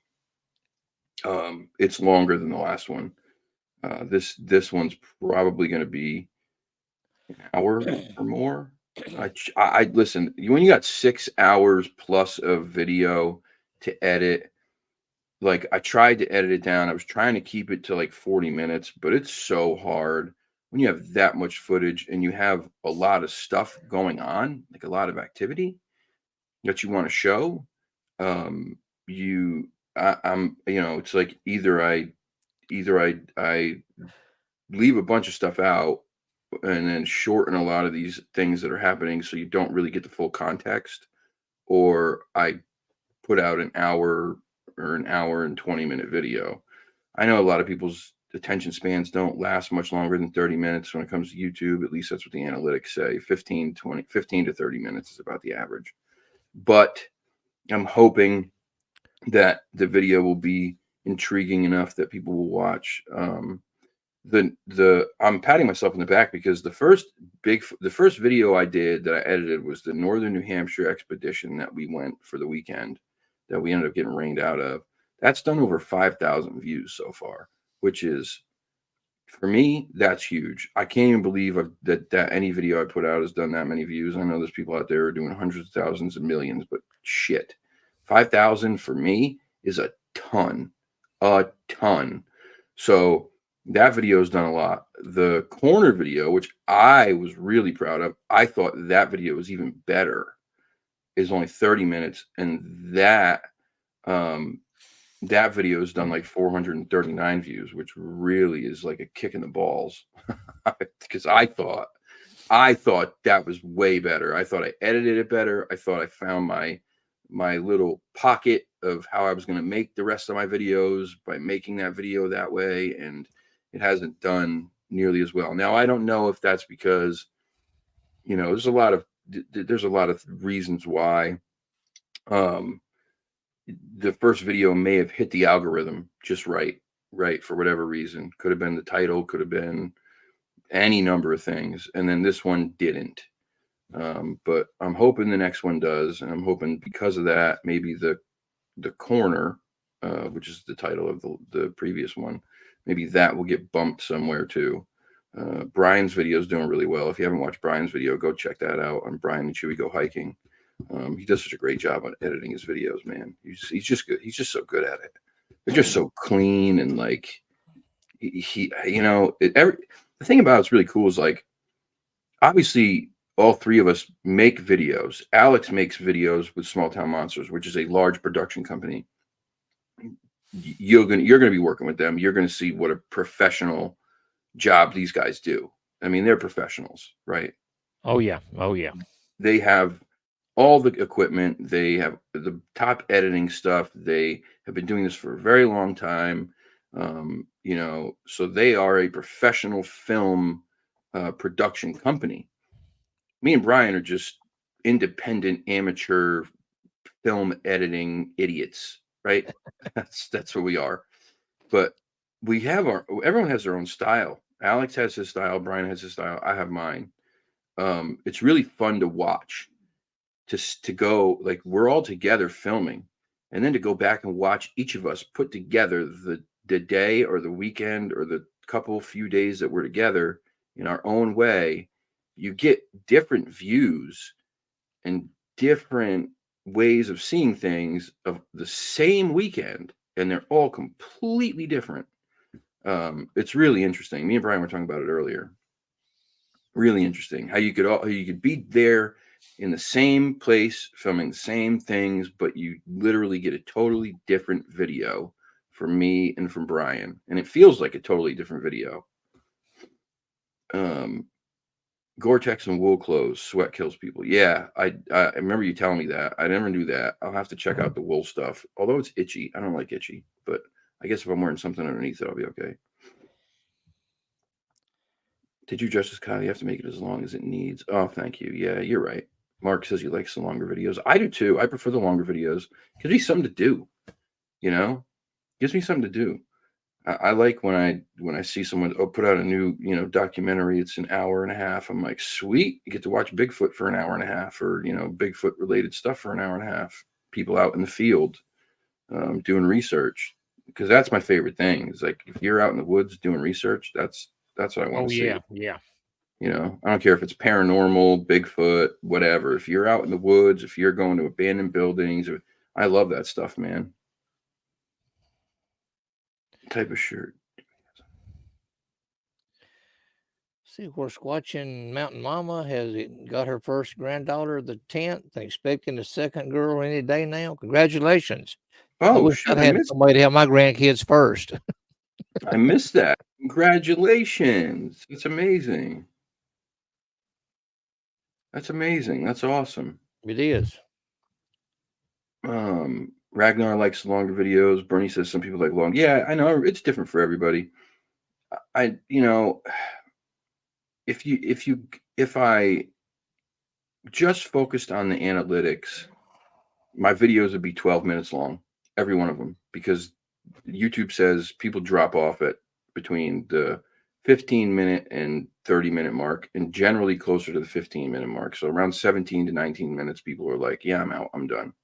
it's longer than the last one. This one's probably going to be an hour or more. I listen. When you got 6 hours plus of video to edit, like I tried to edit it down. I was trying to keep it to like 40 minutes, but it's so hard when you have that much footage and you have a lot of stuff going on, like a lot of activity that you want to show. I'm, it's like either I leave a bunch of stuff out and then shorten a lot of these things that are happening so you don't really get the full context, or I put out an hour or an hour and 20-minute video. I know a lot of people's attention spans don't last much longer than 30 minutes when it comes to YouTube. At least that's what the analytics say. 15 to 30 minutes is about the average. But I'm hoping that the video will be intriguing enough that people will watch. I'm patting myself in the back because the first video I did that I edited was the Northern New Hampshire expedition that we went for the weekend that we ended up getting rained out of. That's done over 5,000 views so far, which is, for me, that's huge. I can't even believe that any video I put out has done that many views. I know there's people out there who are doing hundreds of thousands and millions, but shit, 5,000 for me is a ton. So that video has done a lot. The corner video, which I was really proud of, I thought that video was even better, is only 30 minutes. And that video has done like 439 views, which really is like a kick in the balls. Because I thought that was way better. I thought I edited it better. I thought I found my little pocket of how I was going to make the rest of my videos by making that video that way. And it hasn't done nearly as well. Now, I don't know if that's because, there's a lot of reasons why the first video may have hit the algorithm just right, for whatever reason. Could have been the title, could have been any number of things. And then this one didn't. But I'm hoping the next one does. And I'm hoping because of that, maybe the corner, which is the title of the previous one, maybe that will get bumped somewhere too. Brian's video is doing really well. If you haven't watched Brian's video, go check that out on Brian and Chewie Go Hiking. He does such a great job on editing his videos, man. He's just good. He's just so good at it. They're just so clean and like the thing about it's really cool is like, obviously all three of us make videos. Aleks makes videos with Small Town Monsters, which is a large production company. You're gonna be working with them. You're gonna see what a professional job these guys do. I mean, they're professionals, right? Oh yeah. They have all the equipment. They have the top editing stuff. They have been doing this for a very long time. So they are a professional film production company. Me and Brian are just independent amateur film editing idiots, right? That's what we are. But we have everyone has their own style. Alex has his style, Brian has his style, I have mine. It's really fun to watch, to go, like, we're all together filming, and then to go back and watch each of us put together the day or the weekend or the few days that we're together in our own way. You get different views and different ways of seeing things of the same weekend, and they're all completely different. It's really interesting. Me and Brian were talking about it earlier. Really interesting how you could be there in the same place filming the same things, but you literally get a totally different video from me and from Brian, and it feels like a totally different video. Gore-Tex and wool clothes, sweat kills people. Yeah, I remember you telling me that. I never knew that. I'll have to check out the wool stuff. Although it's itchy. I don't like itchy, but I guess if I'm wearing something underneath it, I'll be okay. Did you dress as Kyle? You have to make it as long as it needs. Oh, thank you. Yeah, you're right. Mark says he likes the longer videos. I do too. I prefer the longer videos. Gives me something to do, you know? Gives me something to do. I like when I see someone put out a new documentary. It's an hour and a half. I'm like, sweet, you get to watch Bigfoot for an hour and a half, or Bigfoot related stuff for an hour and a half. People out in the field doing research, because that's my favorite thing. It's like, if you're out in the woods doing research, that's what I want to see. Yeah. I don't care if it's paranormal, Bigfoot, whatever. If you're out in the woods, if you're going to abandoned buildings, I love that stuff, man. Type of shirt. See, of course, watching Mountain Mama has got her first granddaughter the 10th, expecting a second girl any day now. Congratulations. I Oh wish shoot, I'd had somebody to have my grandkids first. I missed that. Congratulations. It's amazing. That's amazing. That's awesome. It is. Ragnar likes longer videos. Bernie says some people like long. Yeah, I know it's different for everybody. If I just focused on the analytics, my videos would be 12 minutes long, every one of them, because YouTube says people drop off at between the 15-minute and 30-minute mark, and generally closer to the 15-minute mark. So around 17 to 19 minutes, people are like, yeah, I'm out, I'm done.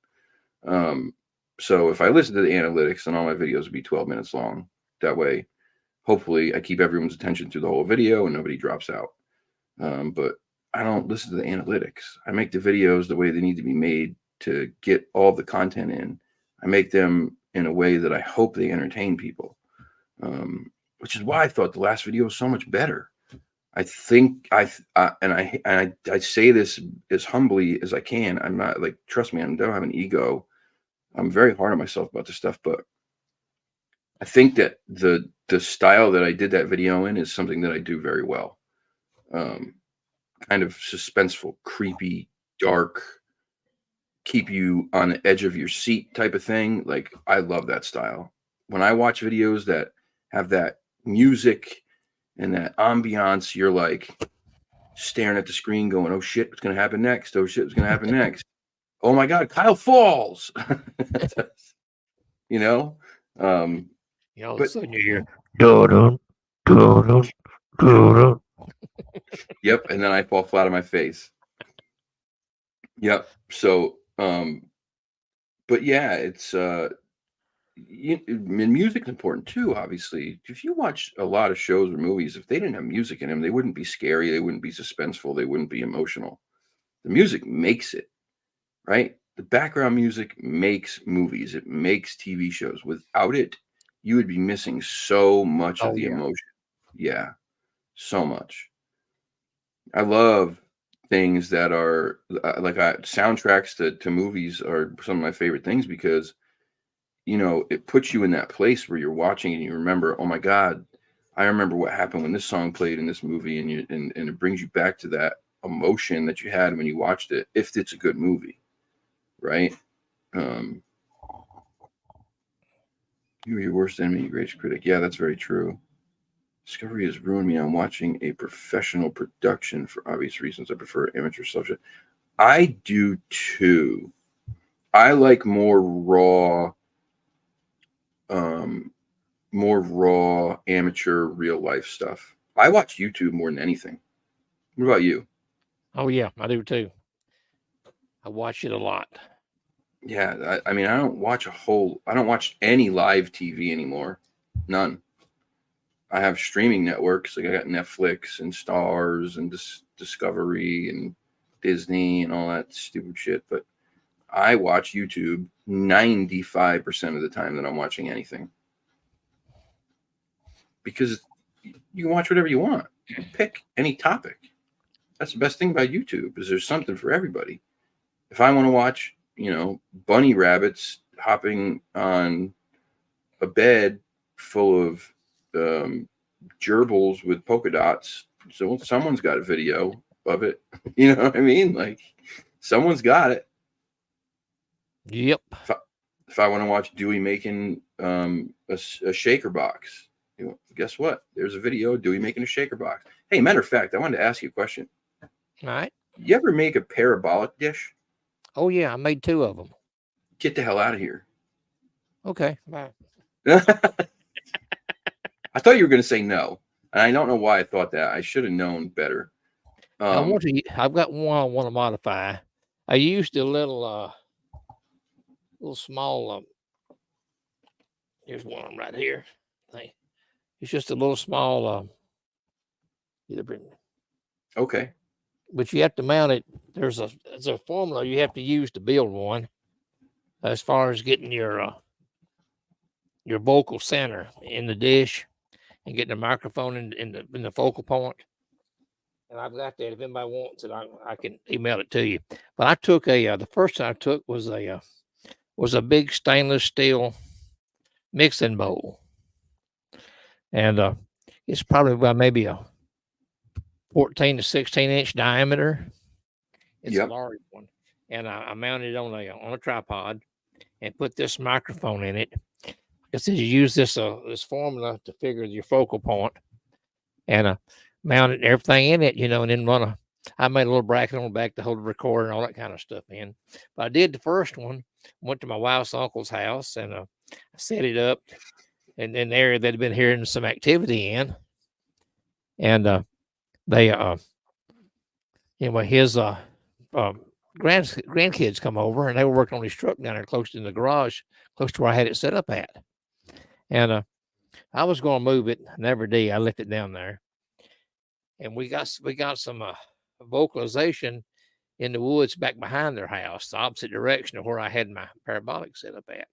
So if I listen to the analytics, then all my videos would be 12 minutes long. That way, hopefully I keep everyone's attention through the whole video and nobody drops out. But I don't listen to the analytics. I make the videos the way they need to be made to get all the content in. I make them in a way that I hope they entertain people, which is why I thought the last video was so much better. I think I say this as humbly as I can. I'm not like, trust me, I don't have an ego. I'm very hard on myself about this stuff, but I think that the style that I did that video in is something that I do very well. Kind of suspenseful, creepy, dark, keep you on the edge of your seat type of thing. Like, I love that style. When I watch videos that have that music and that ambiance, you're like staring at the screen going, oh shit, what's going to happen next? Oh shit, what's going to happen next? Oh my God, Kyle falls. you know? All of a But sudden you hear, dun dun dun. yep, and then I fall flat on my face. Yep. So, but yeah, it's music's important too. Obviously, if you watch a lot of shows or movies, if they didn't have music in them, they wouldn't be scary. They wouldn't be suspenseful. They wouldn't be emotional. The music makes it, right? The background music makes movies. It makes TV shows. Without it, you would be missing so much of Oh, the yeah. emotion. Yeah, so much. I love things that are soundtracks to movies are some of my favorite things, because it puts you in that place where you're watching and you remember, oh my God, I remember what happened when this song played in this movie, and it brings you back to that emotion that you had when you watched it, if it's a good movie, right? You're your worst enemy, your greatest critic. Yeah, that's very true. Discovery has ruined me. I'm watching a professional production for obvious reasons. I prefer amateur subject. I do too. I like um, more raw, amateur, real life stuff. I watch YouTube more than anything. What about you? Oh yeah, I do too. I watch it a lot. Yeah, I mean, I don't watch any live TV anymore. None. I have streaming networks. Like I got Netflix and Stars and Discovery and Disney and all that stupid shit. But I watch YouTube 95% of the time that I'm watching anything because you can watch whatever you want. Pick any topic. That's the best thing about YouTube is there's something for everybody. If I want to watch, bunny rabbits hopping on a bed full of gerbils with polka dots, so someone's got a video of it. You know what I mean? Like someone's got it. Yep. If I want to watch Dewey making a shaker box, guess what? There's a video of Dewey making a shaker box. Hey, matter of fact, I wanted to ask you a question. All right. You ever make a parabolic dish? Oh yeah, I made 2 of them. Get the hell out of here. Okay. Bye. I thought you were going to say no, and I don't know why I thought that. I should have known better. I've got one I want to modify. I used a little small. Here's one right here. It's just a little small. Okay. But you have to mount it. There's a formula you have to use to build one. As far as getting your vocal center in the dish and getting the microphone in the focal point. And I've got that. If anybody wants it, I can email it to you. But I took the first one I took was a big stainless steel mixing bowl, and it's probably about maybe a 14 to 16-inch diameter. It's a large one, and I mounted it on a tripod and put this microphone in it. I said you use this formula to figure your focal point, and mounted everything in it, and then I made a little bracket on the back to hold the recorder and all that kind of stuff in. But I did the first one, went to my wife's uncle's house, and I set it up in the area that had been hearing some activity in. And they, his grandkids come over, and they were working on his truck down there close in the garage, close to where I had it set up at. And I was going to move it, never did. I left it down there. And we got some vocalization in the woods back behind their house, the opposite direction of where I had my parabolic set up at.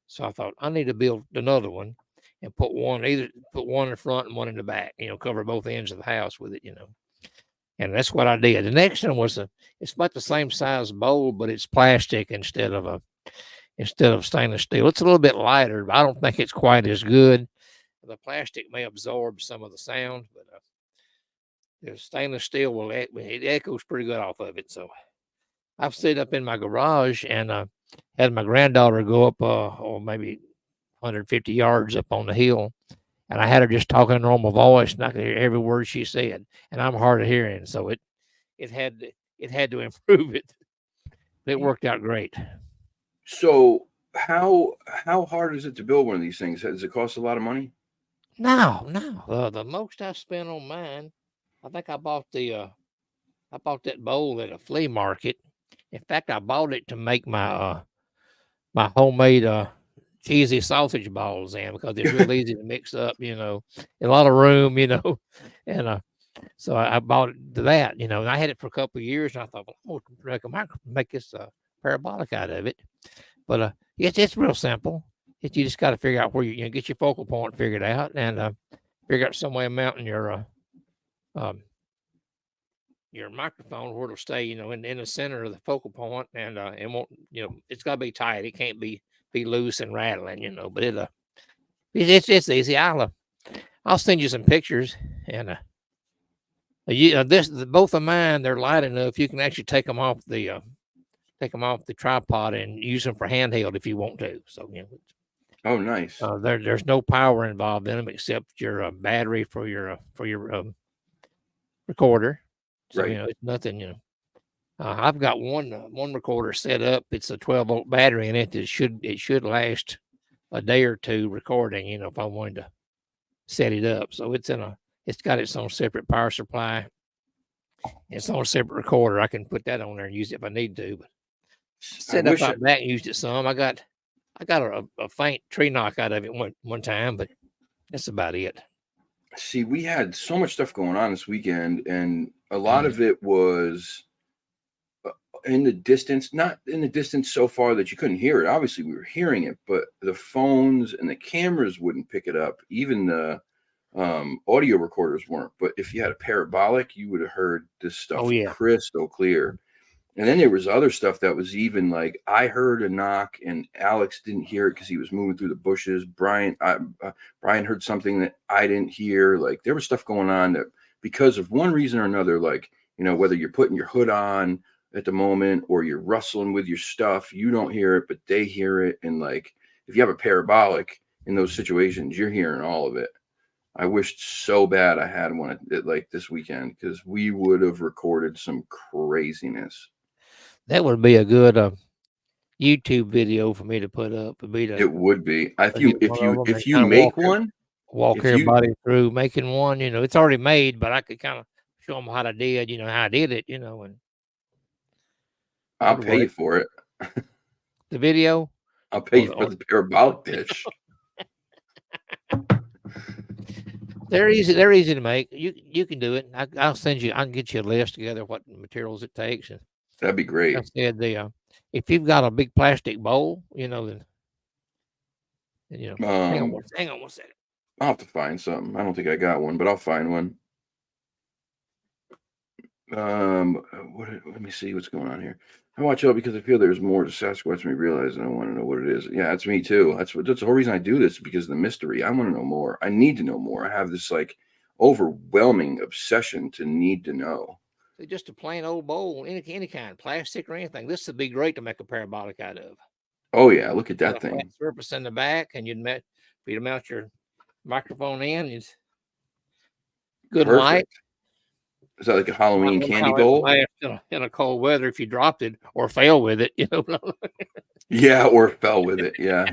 So I thought I need to build another one and put one in the front and one in the back, cover both ends of the house with it, And that's what I did. The next one was it's about the same size bowl, but it's plastic instead of stainless steel. It's a little bit lighter, but I don't think it's quite as good. The plastic may absorb some of the sound, but the stainless steel it echoes pretty good off of it. So I've sit up in my garage and had my granddaughter go up or maybe 150 yards up on the hill, and I had her just talking in normal voice, and I could hear every word she said, and I'm hard of hearing, so it had to improve it. It worked out great. So how hard is it to build one of these things? Does it cost a lot of money? No. The most I spent on mine, I think I bought that bowl at a flea market. In fact, I bought it to make my my homemade cheesy sausage balls in because it's real easy to mix up, a lot of room, and so I bought it to that, and I had it for a couple of years, and I thought, well, I'm gonna make this parabolic out of it, but it's real simple. You just got to figure out where you get your focal point figured out, and figure out some way of mounting your microphone where it'll stay, in the center of the focal point, and it won't, it's got to be tight. It can't be loose and rattling, but it's easy. I'll send you some pictures, and both of mine, they're light enough you can actually take them off the tripod and use them for handheld if you want to. So Oh, nice. There's no power involved in them except your battery for your recorder. So Right. it's nothing. I've got one recorder set up. It's a 12-volt battery in it that should last a day or two recording. If I wanted to set it up, so it's got its own separate power supply. Its own separate recorder. I can put that on there and use it if I need to. But I set up wish. out back and used it some. I got a faint tree knock out of it one time, but that's about it. See, we had so much stuff going on this weekend, and a lot of it was in the distance, not in the distance so far that you couldn't hear it. Obviously, we were hearing it, but the phones and the cameras wouldn't pick it up. Even the audio recorders weren't. But if you had a parabolic, you would have heard this stuff Oh yeah. crystal clear. And then there was other stuff that was even like I heard a knock and Aleks didn't hear it because he was moving through the bushes. Brian heard something that I didn't hear. Like there was stuff going on that because of one reason or another, like, whether you're putting your hood on at the moment or you're rustling with your stuff, you don't hear it, but they hear it. And like if you have a parabolic in those situations, you're hearing all of it. I wished so bad I had one like this weekend because we would have recorded some craziness. That would be a good YouTube video for me to put up. It would be. If get one of you them and if you kind of make one, walk if you everybody through making one. It's already made, but I could kind of show them how I did. How I did it. And I'll that'd pay work. you for it. The video. I'll pay you for the parabolic dish. They're easy. They're easy to make. You can do it. I'll send you. I can get you a list together of what materials it takes. And That'd be great. I said if you've got a big plastic bowl, then hang on one second. I'll have to find something. I don't think I got one, but I'll find one. Let me see what's going on here. I watch out because I feel there's more to Sasquatch than we realize, and I want to know what it is. Yeah, that's me too. That's the whole reason I do this, because of the mystery. I want to know more. I need to know more. I have this like overwhelming obsession to need to know. Just a plain old bowl, any kind, plastic or anything. This would be great to make a parabolic out of. Oh yeah, look at that thing. Surface in the back, and you'd mount your microphone in. It's good light. Is that like a Halloween candy bowl? In a cold weather, if you dropped it or fell with it, Yeah, or fell with it. Yeah.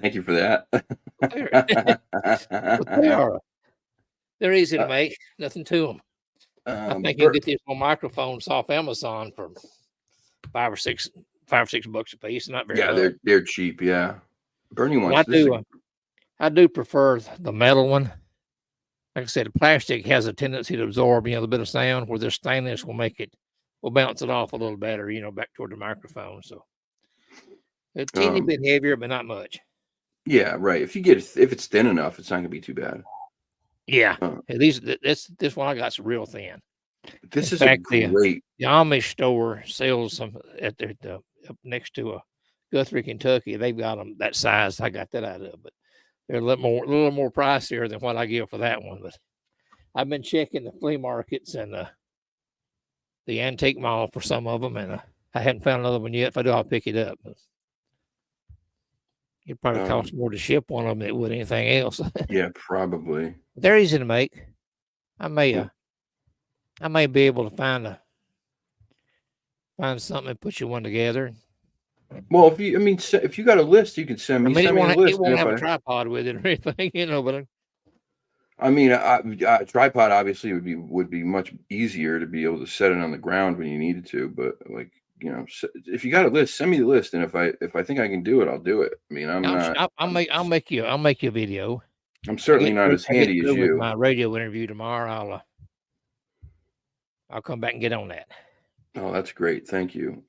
Thank you for that. They're easy to make. Nothing to them. I think you can get these little microphones off Amazon for $5 or $6 a piece. Not very. Yeah, they're cheap. Yeah, Bernie wants. I do prefer the metal one. Like I said, the plastic has a tendency to absorb, a bit of sound, where the stainless will bounce it off a little better, back toward the microphone. So a teeny bit heavier, but not much. Yeah, right. If it's thin enough, it's not gonna be too bad. Yeah, this one I got's real thin. This is great. The Amish store sells some up next to Guthrie, Kentucky. They've got them that size. I got that out of, but they're a little more pricier than what I give for that one. But I've been checking the flea markets and the antique mall for some of them, and I hadn't found another one yet. If I do, I'll pick it up. It probably costs more to ship one of them than it would anything else. Yeah, probably. They're easy to make. I may be able to find something and put you one together. Well, if you got a list, you can send me. Send me a list. It won't have a tripod with it or anything, But a tripod obviously would be much easier to be able to set it on the ground when you needed to. But like, if you got a list, send me the list, and if I think I can do it, I'll do it. I'll make you a video. I'm certainly not as handy as you. With my radio interview tomorrow, I'll come back and get on that. Oh, that's great. Thank you.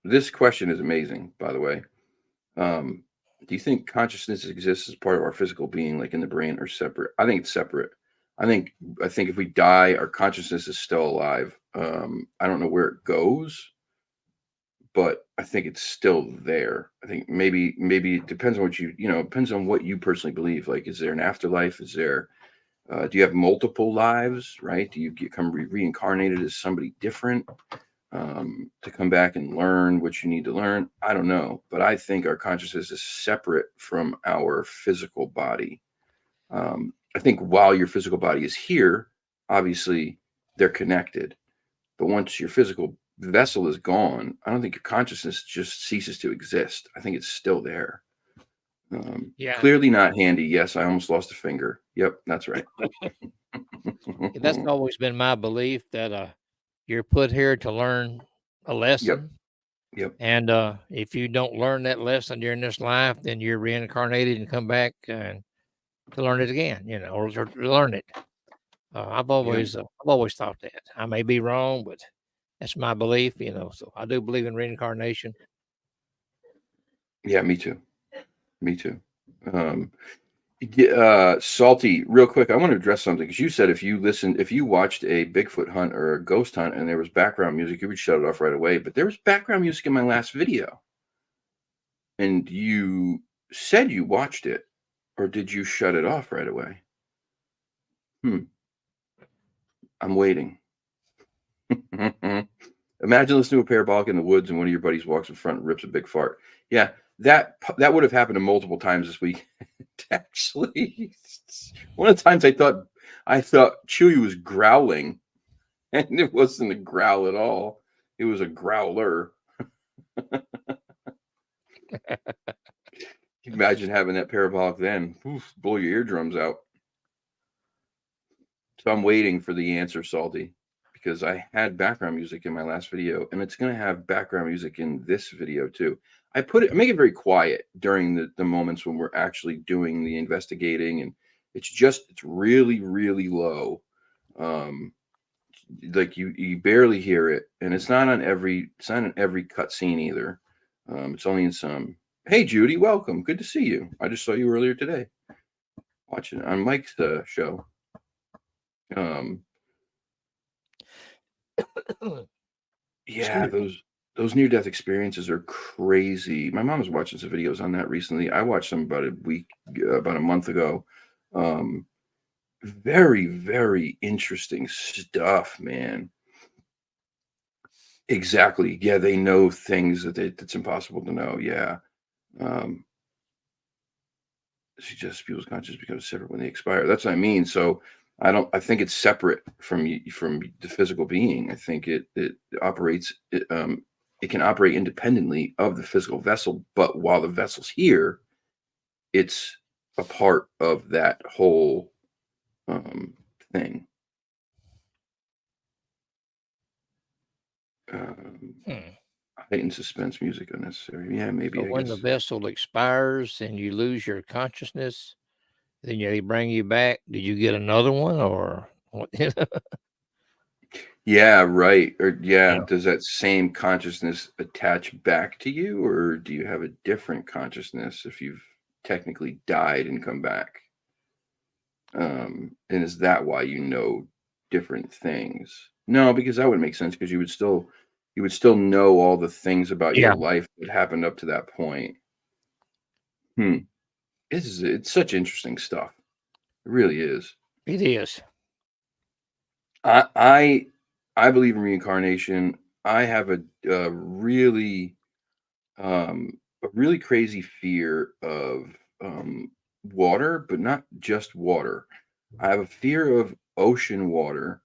This question is amazing, by the way. Do you think consciousness exists as part of our physical being, like in the brain, or separate? I think it's separate. I think if we die, our consciousness is still alive. I don't know where it goes, but I think it's still there. I think maybe it depends on what depends on what you personally believe. Like, is there an afterlife? Is there, do you have multiple lives, right? Do you become reincarnated as somebody different? to come back and learn what you need to learn. I don't know, but I think our consciousness is separate from our physical body. I think while your physical body is here, obviously they're connected. But once your physical vessel is gone, I don't think your consciousness just ceases to exist. I think it's still there. Yeah, Clearly not handy. Yes, I almost lost a finger. Yep, that's right. that's always been my belief that you're put here to learn a Yep, lesson. yep, And if you don't learn that lesson during this life, then you're reincarnated and come back to learn it again, or to learn it. yep. I've always thought that. I may be wrong, but that's my belief, So I do believe in reincarnation. Yeah, me too. Me too. Um, Salty, real quick, I want to address something because you said if you watched a Bigfoot hunt or a ghost hunt and there was background music, you would shut it off right away. But there was background music in my last video, and you said you watched it, or did you shut it off right away? I'm waiting. Imagine listening to a parabolic in the woods and one of your buddies walks in front and rips a big fart. Yeah, that would have happened multiple times this week. Actually, one of the times I thought Chewie was growling, and it wasn't a growl at all. It was a growler. Imagine having that parabolic then. Oof, blow your eardrums out. So I'm waiting for the answer, Salty, because I had background music in my last video, and it's going to have background music in this video too. I make it very quiet during the moments when we're actually doing the investigating, and it's really, really low. Um, like you barely hear it, and it's not on every cut scene either. It's only in some. Hey, Judy, welcome. Good to see you. I just saw you earlier today, watching on Mike's show. Um, Yeah, Excuse me. those near death experiences are crazy. My mom was watching some videos on that recently. I watched them about a month ago. Um, Very, very interesting stuff, man. Exactly. Yeah, they know things that's impossible to know. Yeah. Um, Suggests people's conscience becomes separate when they expire. That's what I mean. So I think it's separate from the physical being. I think it operates it can operate independently of the physical vessel, but while the vessel's here, it's a part of that whole thing. Um, Hmm. Heightened suspense music unnecessary. Yeah, maybe So I when the guess. vessel expires and you lose your consciousness, then they bring you back. Do you get another one or what? Yeah, right. Or yeah, Yeah. does that same consciousness attach back to you, or do you have a different consciousness if you've technically died and come back? And is that why you know different things? No, because that would make sense because you would still know all the things about your Yeah, life that happened up to that point. Hmm. It's such interesting stuff. It really is. it is. I I I believe in reincarnation. I have a really crazy fear of water, but not just water. I have a fear of ocean water,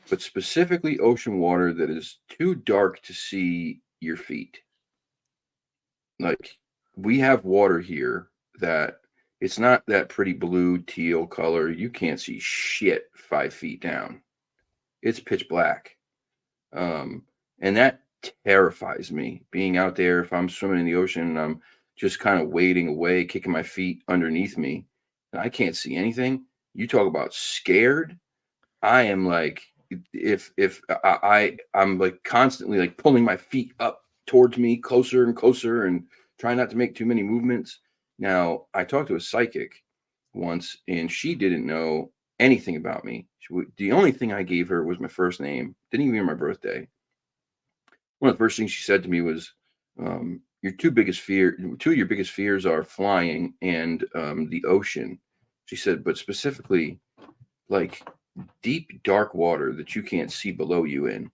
but specifically ocean water that is too dark to see your feet. Like we have water here that it's not that pretty blue teal color. You can't see shit 5 feet down. It's pitch black. Um, and that terrifies me being out there. If I'm swimming in the ocean and I'm just kind of wading away, kicking my feet underneath me, and I can't see anything. You talk about scared. I am like, if I'm like constantly like pulling my feet up towards me closer and closer and trying not to make too many movements. Now, I talked to a psychic once and she didn't know anything about me. The only thing I gave her was my first name, didn't even hear my birthday. One of the first things she said to me was, two of your biggest fears are flying and the ocean. She said, but specifically like deep, dark water that you can't see below you in.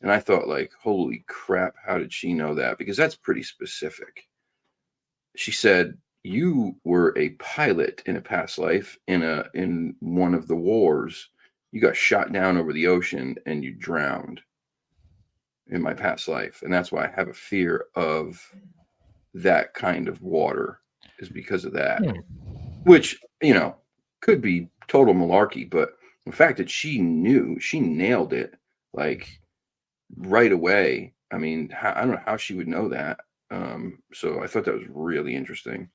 And I thought, like, holy crap, how did she know that? Because that's pretty specific. She said, you were a pilot in a past life in one of the wars. You got shot down over the ocean and you drowned in my past life. And that's why I have a fear of that kind of water, is because of that. Which, could be total malarkey, but the fact that she nailed it, like, right away. I mean, I don't know how she would know that. So I thought that was really interesting.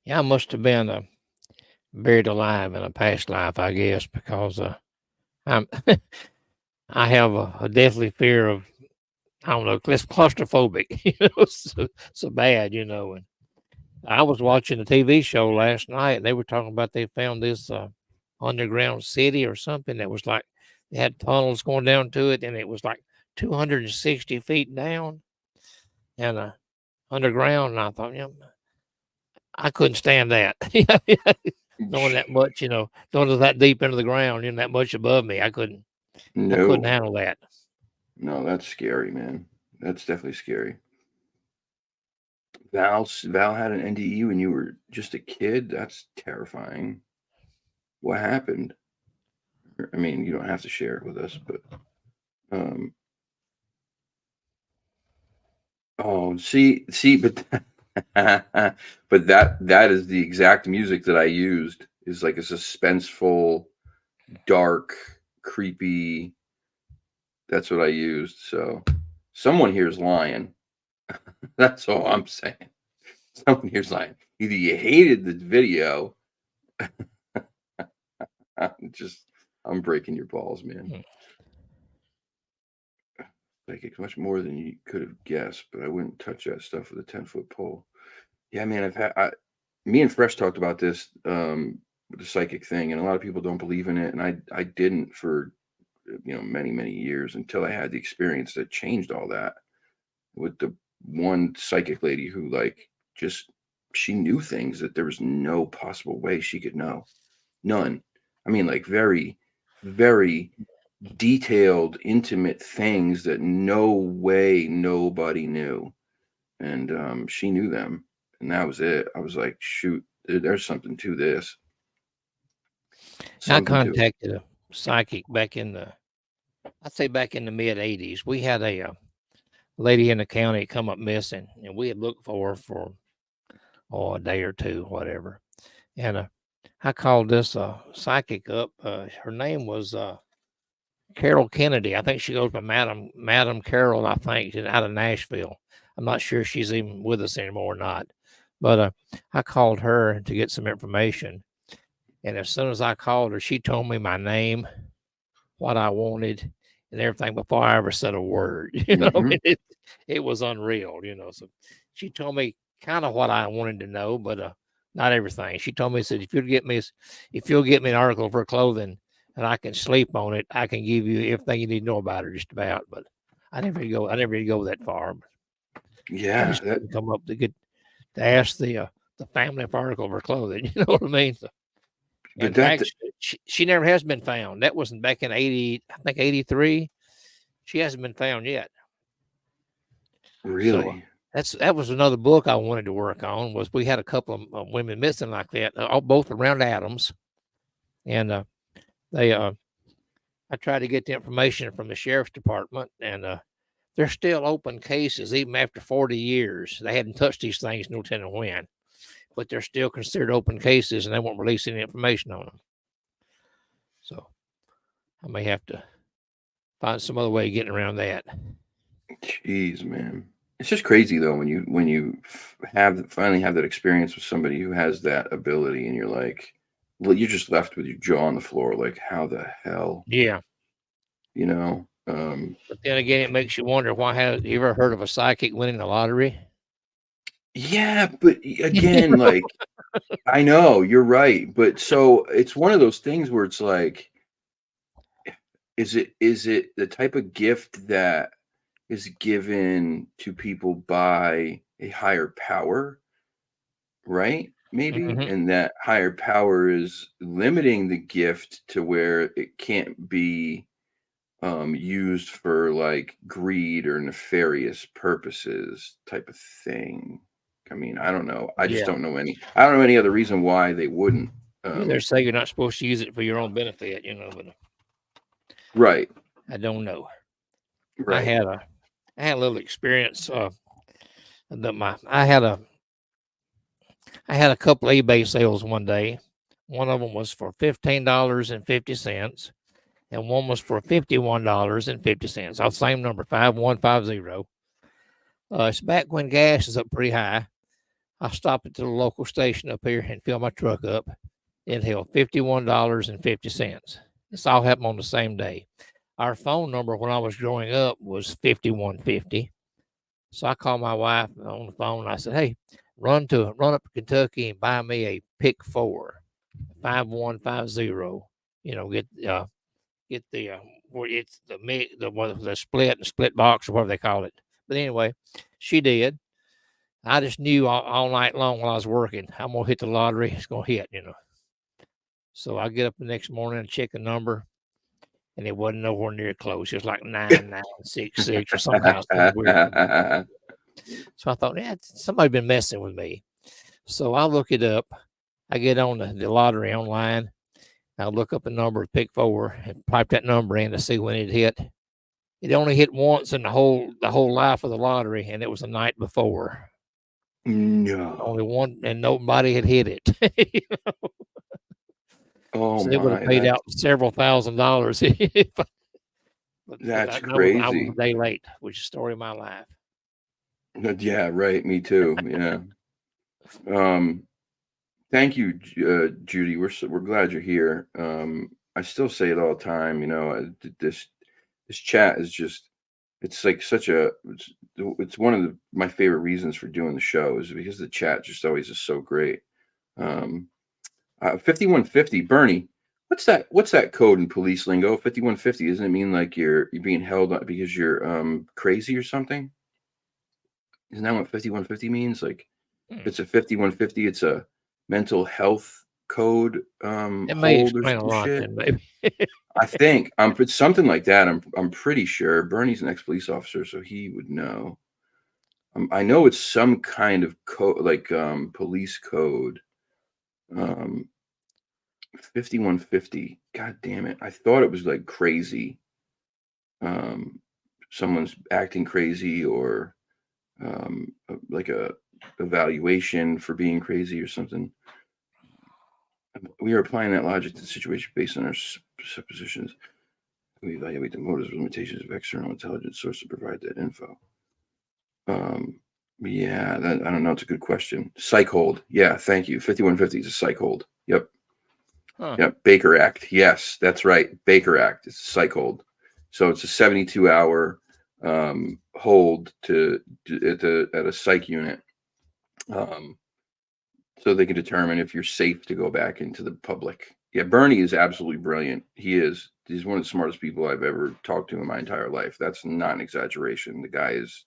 Yeah, I must have been buried alive in a past life, I guess, because I'm I have a deathly fear of, I don't know, claustrophobic. So bad, And I was watching a TV show last night, and they were talking about they found this underground city or something that was like they had tunnels going down to it, and it was like 260 feet down and underground. And I thought, I couldn't stand that. Knowing that much, knowing that deep into the ground, that much above me, I couldn't No, handle that. no, that's scary, man. That's definitely scary. Val had an NDE when you were just a kid. That's terrifying. What happened? I mean, you don't have to share it with us, but oh, see, but but that is the exact music that I used. Is like a suspenseful, dark, creepy. That's what I used. So someone here is lying. That's all I'm saying. Someone here's lying. Either you hated the video, I'm breaking your balls, man. Like, it's much more than you could have guessed, but I wouldn't touch that stuff with a 10-foot pole. Yeah, man, me and Fresh talked about this with the psychic thing, and a lot of people don't believe in it, and I didn't for many, many years until I had the experience that changed all that with the one psychic lady who, like, just, she knew things that there was no possible way she could know. None. I mean, like, very, very detailed, intimate things that no way nobody knew. And she knew them. And that was it. I was like, shoot, there's something to this. I Something to it. contacted a psychic back in I'd say back in the mid '80s. We had a lady in the county come up missing, and we had looked for her for a day or two, whatever. And I called this psychic up. Her name was Carol Kennedy. I think she goes by Madam Carol. I think she's out of Nashville. I'm not sure if she's even with us anymore or not. But I called her to get some information, and as soon as I called her, she told me my name, what I wanted, and everything before I ever said a word. It was unreal. So she told me kind of what I wanted to know, but not everything. She told me, said, if you'll get me an article for clothing and I can sleep on it, I can give you everything you need to know about her, just about. But I never go that far. I Yeah. just couldn't come up to ask the family for article for clothing. You know what I mean? So, in But that, fact, she never has been found. That wasn't back in 80, I think 83. She hasn't been found yet. So really? that was another book I wanted to work on. Was we had a couple of women missing like that, both around Adams, and they I tried to get the information from the sheriff's department, and they're still open cases even after 40 years. They hadn't touched these things, no telling when, but they're still considered open cases, and they won't release any information on them. So I may have to find some other way of getting around that. Jeez, man. It's just crazy though when you finally have that experience with somebody who has that ability, and you're like, well, you're just left with your jaw on the floor, like, how the hell, Yeah. you know? But then again, it makes you wonder, why have you ever heard of a psychic winning the lottery? Yeah, but again, like, I know you're right, but so it's one of those things where it's like, is it the type of gift that is given to people by a higher power, right? maybe, Mhm. and that higher power is limiting the gift to where it can't be used for like greed or nefarious purposes type of thing. I mean, I don't know. I just Yeah. don't know any. I don't know any other reason why they wouldn't. Yeah, they say you're not supposed to use it for your own benefit, but Right, I don't know. I right. had a I had a little experience. That my I had a couple eBay sales one day. One of them was for $15.50, and one was for $51.50. All same number, 5150. It's back when gas is up pretty high. I stopped at the local station up here and filled my truck up. It held $51.50. This all happened on the same day. Our phone number when I was growing up was 5150. So I called my wife on the phone. And I said, "Hey, run up to Kentucky and buy me a pick 4, 5150. Get the where it's the split box or whatever they call it." But anyway, she did. I just knew all night long while I was working, I'm gonna hit the lottery. It's gonna hit. So I get up the next morning and check the number, and it wasn't nowhere near close. It was like 9966 or some kind of some weird number. So I thought, yeah, somebody been messing with me. So I look it up. I get on the lottery online. I look up the number of pick 4 and type that number in to see when it hit. It only hit once in the whole life of the lottery, and it was the night before. No. Only one, and nobody had hit it. Oh So it would have my, paid out several $1,000s but that's I was a crazy. day late, which is the story of my life. Yeah, right. Me too. Yeah. Um, Thank you, Judy. We're glad you're here. I still say it all the time. This chat is just it's like such a it's one of my favorite reasons for doing the show is because the chat just always is so great. Um, 5150, Bernie. What's that code in police lingo? 5150. Doesn't it mean like you're being held on because you're crazy or something? Isn't that what 5150 means? Like if Hmm. it's a 5150, it's a mental health code It may hold or explain a some lot shit. then, maybe. I think it's something like that. I'm pretty sure. Bernie's an ex-police officer, so he would know. I know it's some kind of code, like police code. Um, 5150. God damn it! I thought it was like crazy. Um, Someone's acting crazy, or like a evaluation for being crazy or something. We are applying that logic to the situation based on our suppositions. We evaluate the motives and limitations of external intelligence source to provide that info. Yeah, I don't know. It's a good question. Psych hold. Yeah, thank you. 5150 is a psych hold. Yep. Huh. Yep. Baker Act. Yes, that's right. Baker Act. It's a psych hold. So it's a 72-hour hold at a psych unit. Um, so they can determine if you're safe to go back into the public. Yeah, Bernie is absolutely brilliant. He's one of the smartest people I've ever talked to in my entire life. That's not an exaggeration. The guy is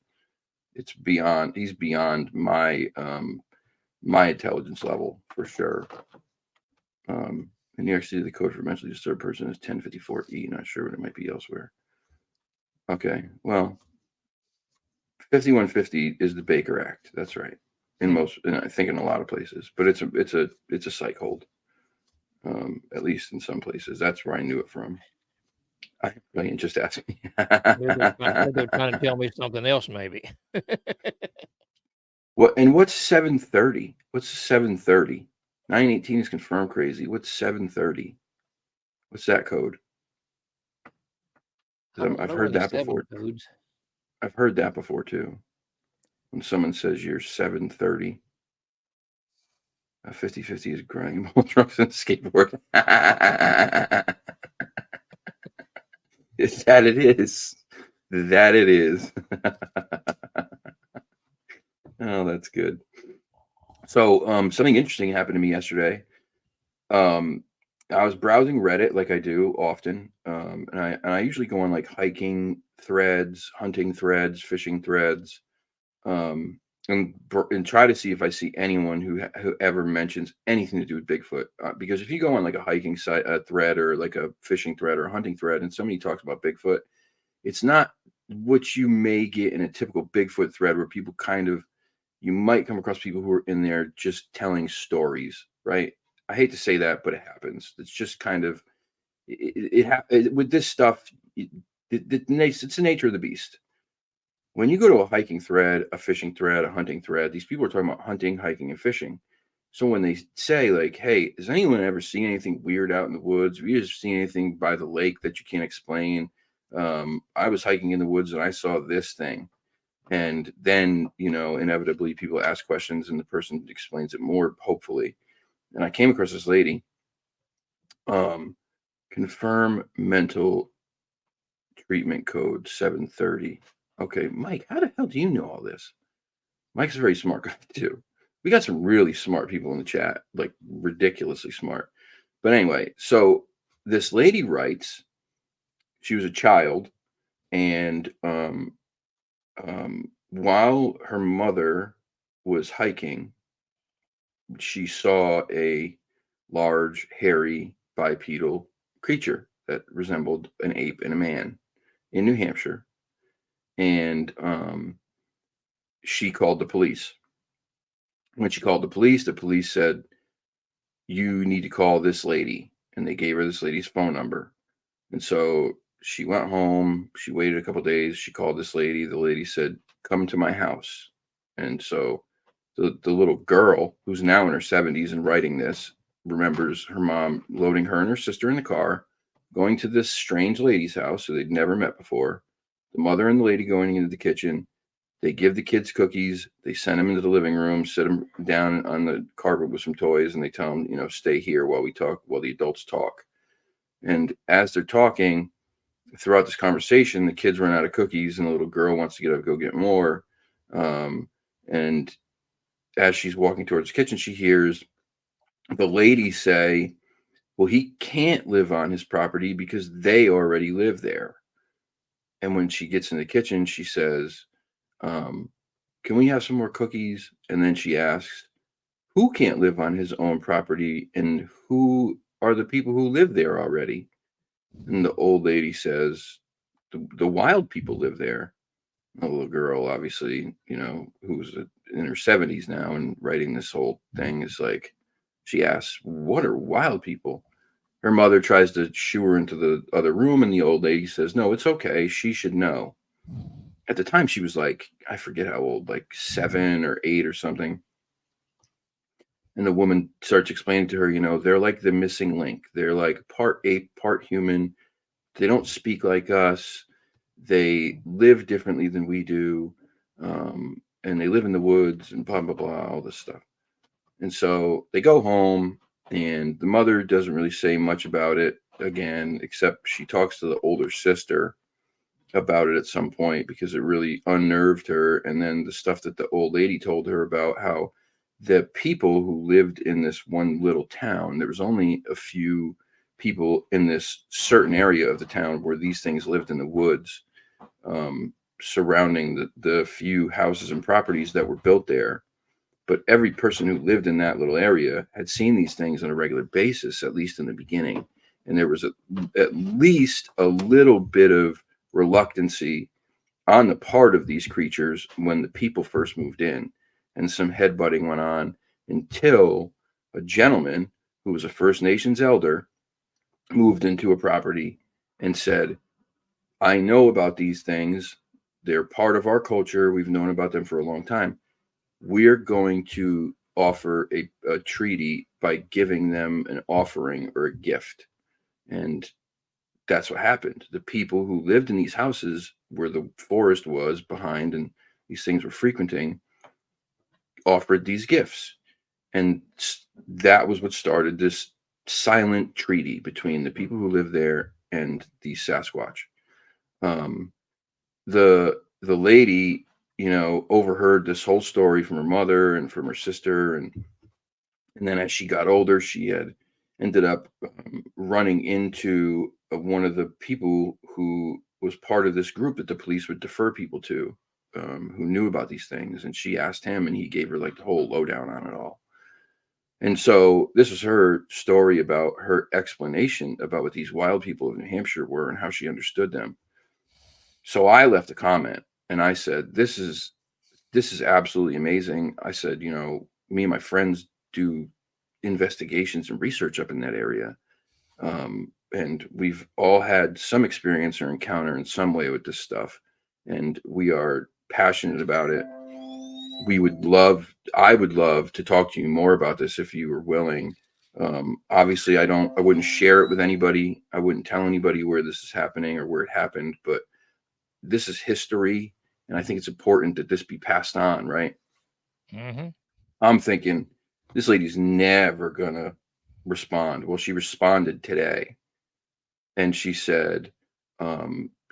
he's beyond my intelligence level for sure. In New York City, the code for mentally disturbed person is 1054E. Not sure what it might be elsewhere. Okay, well, 5150 is the Baker Act. That's right. I think in a lot of places, but it's a psych hold. At least in some places. That's where I knew it from. I brilliant. Just ask me. They're trying to tell me something else, maybe. What's 730? What's 730? 918 is confirmed crazy. What's 730? What's that code? I don't I've know heard any that 7 before. codes. I've heard that before too. When someone says you're 730, 50/50 is grinding ball trucks and skateboard. That it is. That it is. Oh, that's good. So, something interesting happened to me yesterday. Um, I was browsing Reddit like I do often, and I usually go on like hiking threads, hunting threads, fishing threads, um, and try to see if I see anyone who ever mentions anything to do with Bigfoot. Because if you go on like a hiking site, a thread, or like a fishing thread or a hunting thread, and somebody talks about Bigfoot, it's not what you may get in a typical Bigfoot thread where people kind of, you might come across people who are in there just telling stories, right? I hate to say that, but it happens. It's just kind of with this stuff. It's the nature of the beast. When you go to a hiking thread, a fishing thread, a hunting thread, these people are talking about hunting, hiking, and fishing. So when they say like, "Hey, has anyone ever seen anything weird out in the woods? Have you ever seen anything by the lake that you can't explain? I was hiking in the woods and I saw this thing." And then, inevitably people ask questions and the person explains it more, hopefully. And I came across this lady, um, confirm mental treatment code 730. Okay, Mike, how the hell do you know all this? Mike's a very smart guy too. We got some really smart people in the chat, like ridiculously smart. But anyway, so this lady writes, she was a child, and while her mother was hiking, she saw a large, hairy, bipedal creature that resembled an ape and a man in New Hampshire, and she called the police. When she called the police said, "You need to call this lady," and they gave her this lady's phone number. And so she went home. She waited a couple days. She called this lady. The lady said, "Come to my house." And so the little girl, who's now in her 70s and writing this, remembers her mom loading her and her sister in the car, going to this strange lady's house who they'd never met before. The mother and the lady going into the kitchen. They give the kids cookies. They send them into the living room, sit them down on the carpet with some toys, and they tell them, stay here while we talk, while the adults talk. And as they're talking, throughout this conversation, the kids run out of cookies, and the little girl wants to get up and go get more. And as she's walking towards the kitchen, she hears the lady say, "Well, he can't live on his property because they already live there." And when she gets in the kitchen, she says, "Can we have some more cookies?" And then she asks, "Who can't live on his own property, and who are the people who live there already?" And the old lady says, the wild people live there. A little girl, obviously, who's in her 70s now and writing this whole thing, is like, she asks, "What are wild people?" Her mother tries to shoo her into the other room, and the old lady says, "No, it's okay. She should know." At the time, she was like, I forget how old, like 7 or 8 or something. And the woman starts explaining to her, they're like the missing link. They're like part ape, part human. They don't speak like us. They live differently than we do. And they live in the woods and blah, blah, blah, all this stuff. And so they go home, and the mother doesn't really say much about it again, except she talks to the older sister about it at some point because it really unnerved her. And then the stuff that the old lady told her about how the people who lived in this one little town, there was only a few people in this certain area of the town where these things lived in the woods, surrounding the few houses and properties that were built there. But every person who lived in that little area had seen these things on a regular basis, at least in the beginning. And there was at least a little bit of reluctancy on the part of these creatures when the people first moved in, and some headbutting went on until a gentleman who was a First Nations elder moved into a property and said, "I know about these things. They're part of our culture. We've known about them for a long time. We're going to offer a treaty by giving them an offering or a gift." And that's what happened. The people who lived in these houses where the forest was behind and these things were frequenting offered these gifts. And that was what started this silent treaty between the people who live there and the Sasquatch. Um, the lady, overheard this whole story from her mother and from her sister, and then as she got older, she had ended up running into one of the people who was part of this group that the police would defer people to. who knew about these things, and she asked him, and he gave her like the whole lowdown on it all. And so this was her story about her explanation about what these wild people of New Hampshire were and how she understood them. So I left a comment and I said, this is absolutely amazing. I said, me and my friends do investigations and research up in that area. And we've all had some experience or encounter in some way with this stuff. And we are passionate about it. I would love to talk to you more about this if you were willing. Obviously I wouldn't share it with anybody. I wouldn't tell anybody where this is happening or where it happened, but this is history. And I think it's important that this be passed on, right? Mm-hmm. I'm thinking this lady's never gonna respond. Well, she responded today, and she said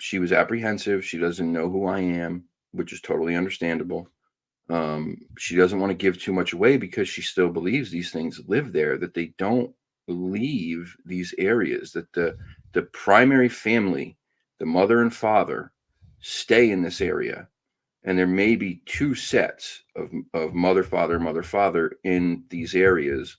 she was apprehensive. She doesn't know who I am, which is totally understandable. She doesn't want to give too much away because she still believes these things live there, that they don't leave these areas, that the primary family, the mother and father, stay in this area. And there may be two sets of mother, father in these areas.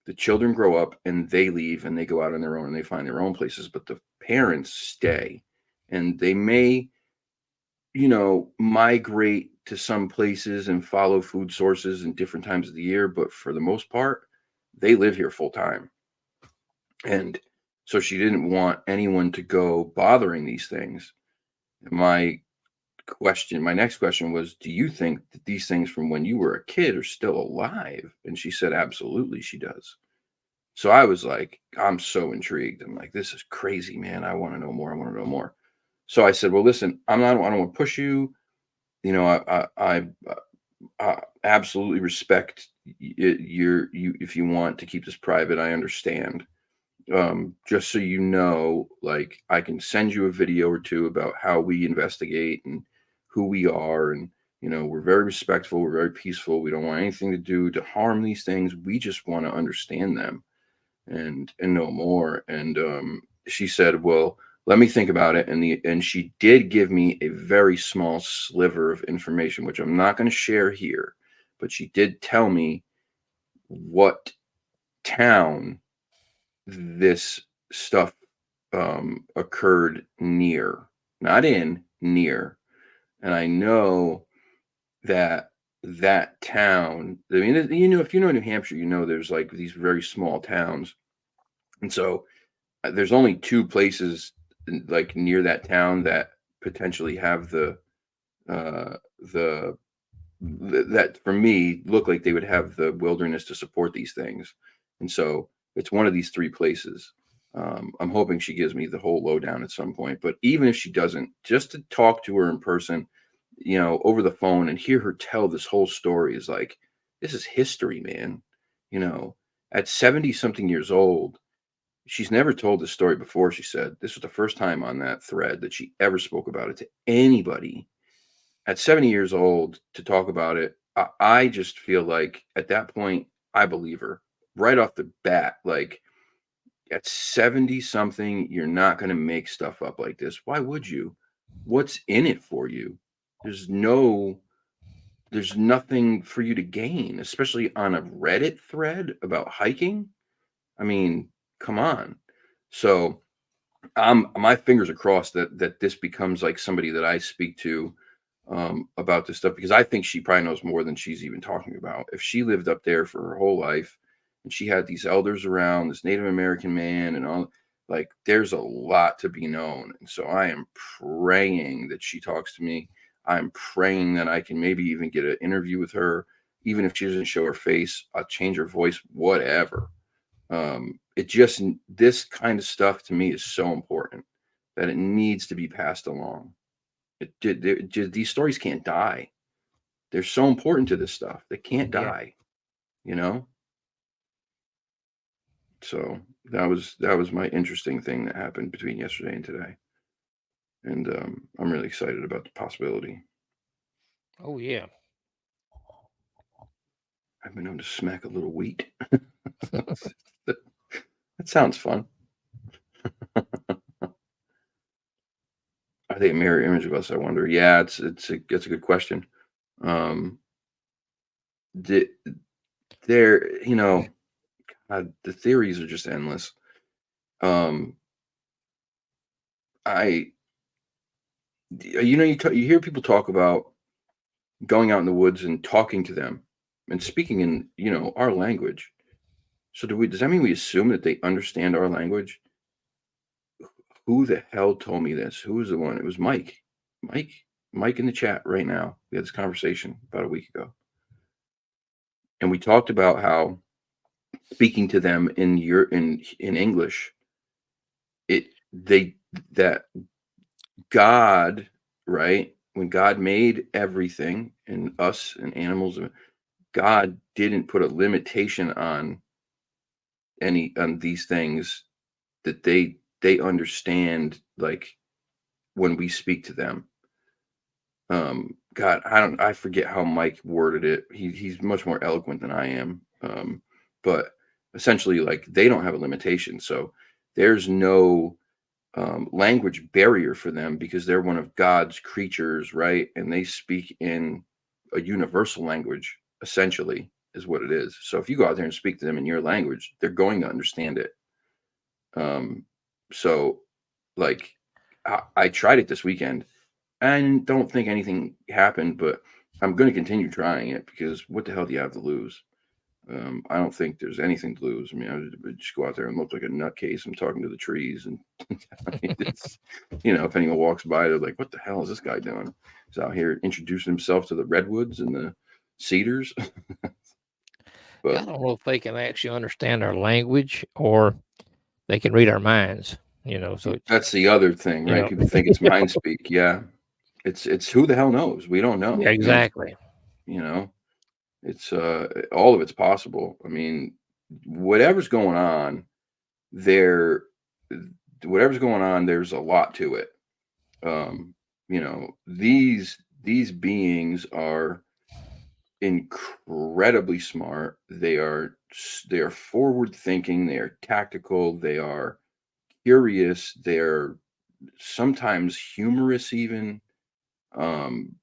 The children grow up and they leave and they go out on their own and they find their own places, but the parents stay. And they may, migrate to some places and follow food sources in different times of the year, but for the most part, they live here full time. And so she didn't want anyone to go bothering these things. My next question was, do you think that these things from when you were a kid are still alive? And she said, absolutely, she does. So I was like, I'm so intrigued. I'm like, this is crazy, man. I want to know more. I want to know more. So I said, well, listen, I don't want to push you. I absolutely respect you if you want to keep this private. I understand. Just so you know, like I can send you a video or two about how we investigate and who we are. And, we're very respectful. We're very peaceful. We don't want anything to do to harm these things. We just want to understand them and know more. And she said, well, let me think about it. And she did give me a very small sliver of information, which I'm not going to share here, but she did tell me what town this stuff occurred near, not in, near. And I know that town, I mean, if you know New Hampshire, there's like these very small towns. And so there's only two places like near that town that potentially have uh, the that for me look like they would have the wilderness to support these things. And so it's one of these three places. I'm hoping she gives me the whole lowdown at some point, but even if she doesn't, just to talk to her in person, over the phone and hear her tell this whole story is like, this is history, man. At 70 something years old, she's never told this story before. She said this was the first time on that thread that she ever spoke about it to anybody. At 70 years old, to talk about it, I just feel like at that point, I believe her right off the bat. Like at 70 something, you're not going to make stuff up like this. Why would you? What's in it for you? There's nothing for you to gain, especially on a Reddit thread about hiking. I mean, come on. So my fingers are crossed that this becomes like somebody that I speak to about this stuff, because I think she probably knows more than she's even talking about. If she lived up there for her whole life and she had these elders around, this Native American man and all, like there's a lot to be known. And so I am praying that she talks to me. I'm praying that I can maybe even get an interview with her, even if she doesn't show her face. I'll change her voice, whatever. It just, this kind of stuff to me is so important that it needs to be passed along. These stories can't die. They're so important to this stuff. They can't Yeah. die, you know? So that was my interesting thing that happened between yesterday and today. And I'm really excited about the possibility. Oh yeah. I've been able to smack a little wheat. that sounds fun. Are they a mirror image of us? I wonder. Yeah, it's a good question. Um, the, they're the theories are just endless. Um, I you hear people talk about going out in the woods and talking to them and speaking in our language. So does that mean we assume that they understand our language? Who the hell told me this? Who was the one? It was Mike. Mike. Mike in the chat right now. We had this conversation about a week ago. And we talked about how speaking to them in English, it they that God, right? When God made everything and us and animals, God didn't put a limitation on these things that they understand, like when we speak to them. God, I forget how Mike worded it. He's much more eloquent than I am. But essentially, like, they don't have a limitation, so there's no language barrier for them because they're one of God's creatures, right? And they speak in a universal language, essentially, is what it is. So if you go out there and speak to them in your language, they're going to understand it. So, like, I tried it this weekend and don't think anything happened, but I'm going to continue trying it because what the hell do you have to lose? I don't think there's anything to lose. I mean, I would just go out there and look like a nutcase. I'm talking to the trees, and I mean, it's, if anyone walks by, they're like, "What the hell is this guy doing?" He's out here introducing himself to the redwoods and the cedars. Yeah, But I don't know if they can actually understand our language or they can read our minds. So that's the other thing, you right? know, People think it's mind speak. Yeah, it's who the hell knows? We don't know. yeah, exactly. You know, it's all of it's possible. I mean, whatever's going on there, whatever's going on, there's a lot to it. These beings are incredibly smart. They are forward thinking, they are tactical, they are curious, they're sometimes humorous even. um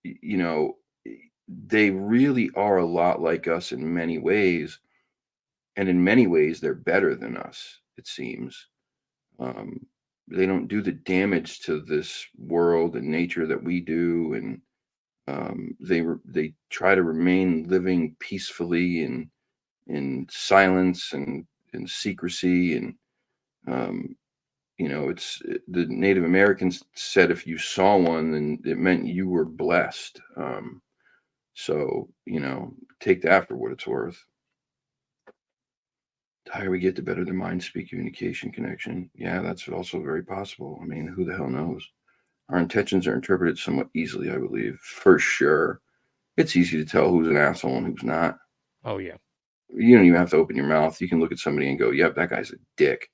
y- you know they really are a lot like us in many ways, and in many ways they're better than us, it seems. um they don't do the damage to this world and nature that we do, and they try to remain living peacefully and in silence and in secrecy. And um, the Native Americans said if you saw one, then it meant you were blessed. So take that for what it's worth. The higher we get, the better the mind speak communication connection. Yeah, that's also very possible. I mean, who the hell knows? Our intentions are interpreted somewhat easily, I believe, for sure. It's easy to tell who's an asshole and who's not. Oh yeah. You don't even have to open your mouth. You can look at somebody and go, "Yep, that guy's a dick."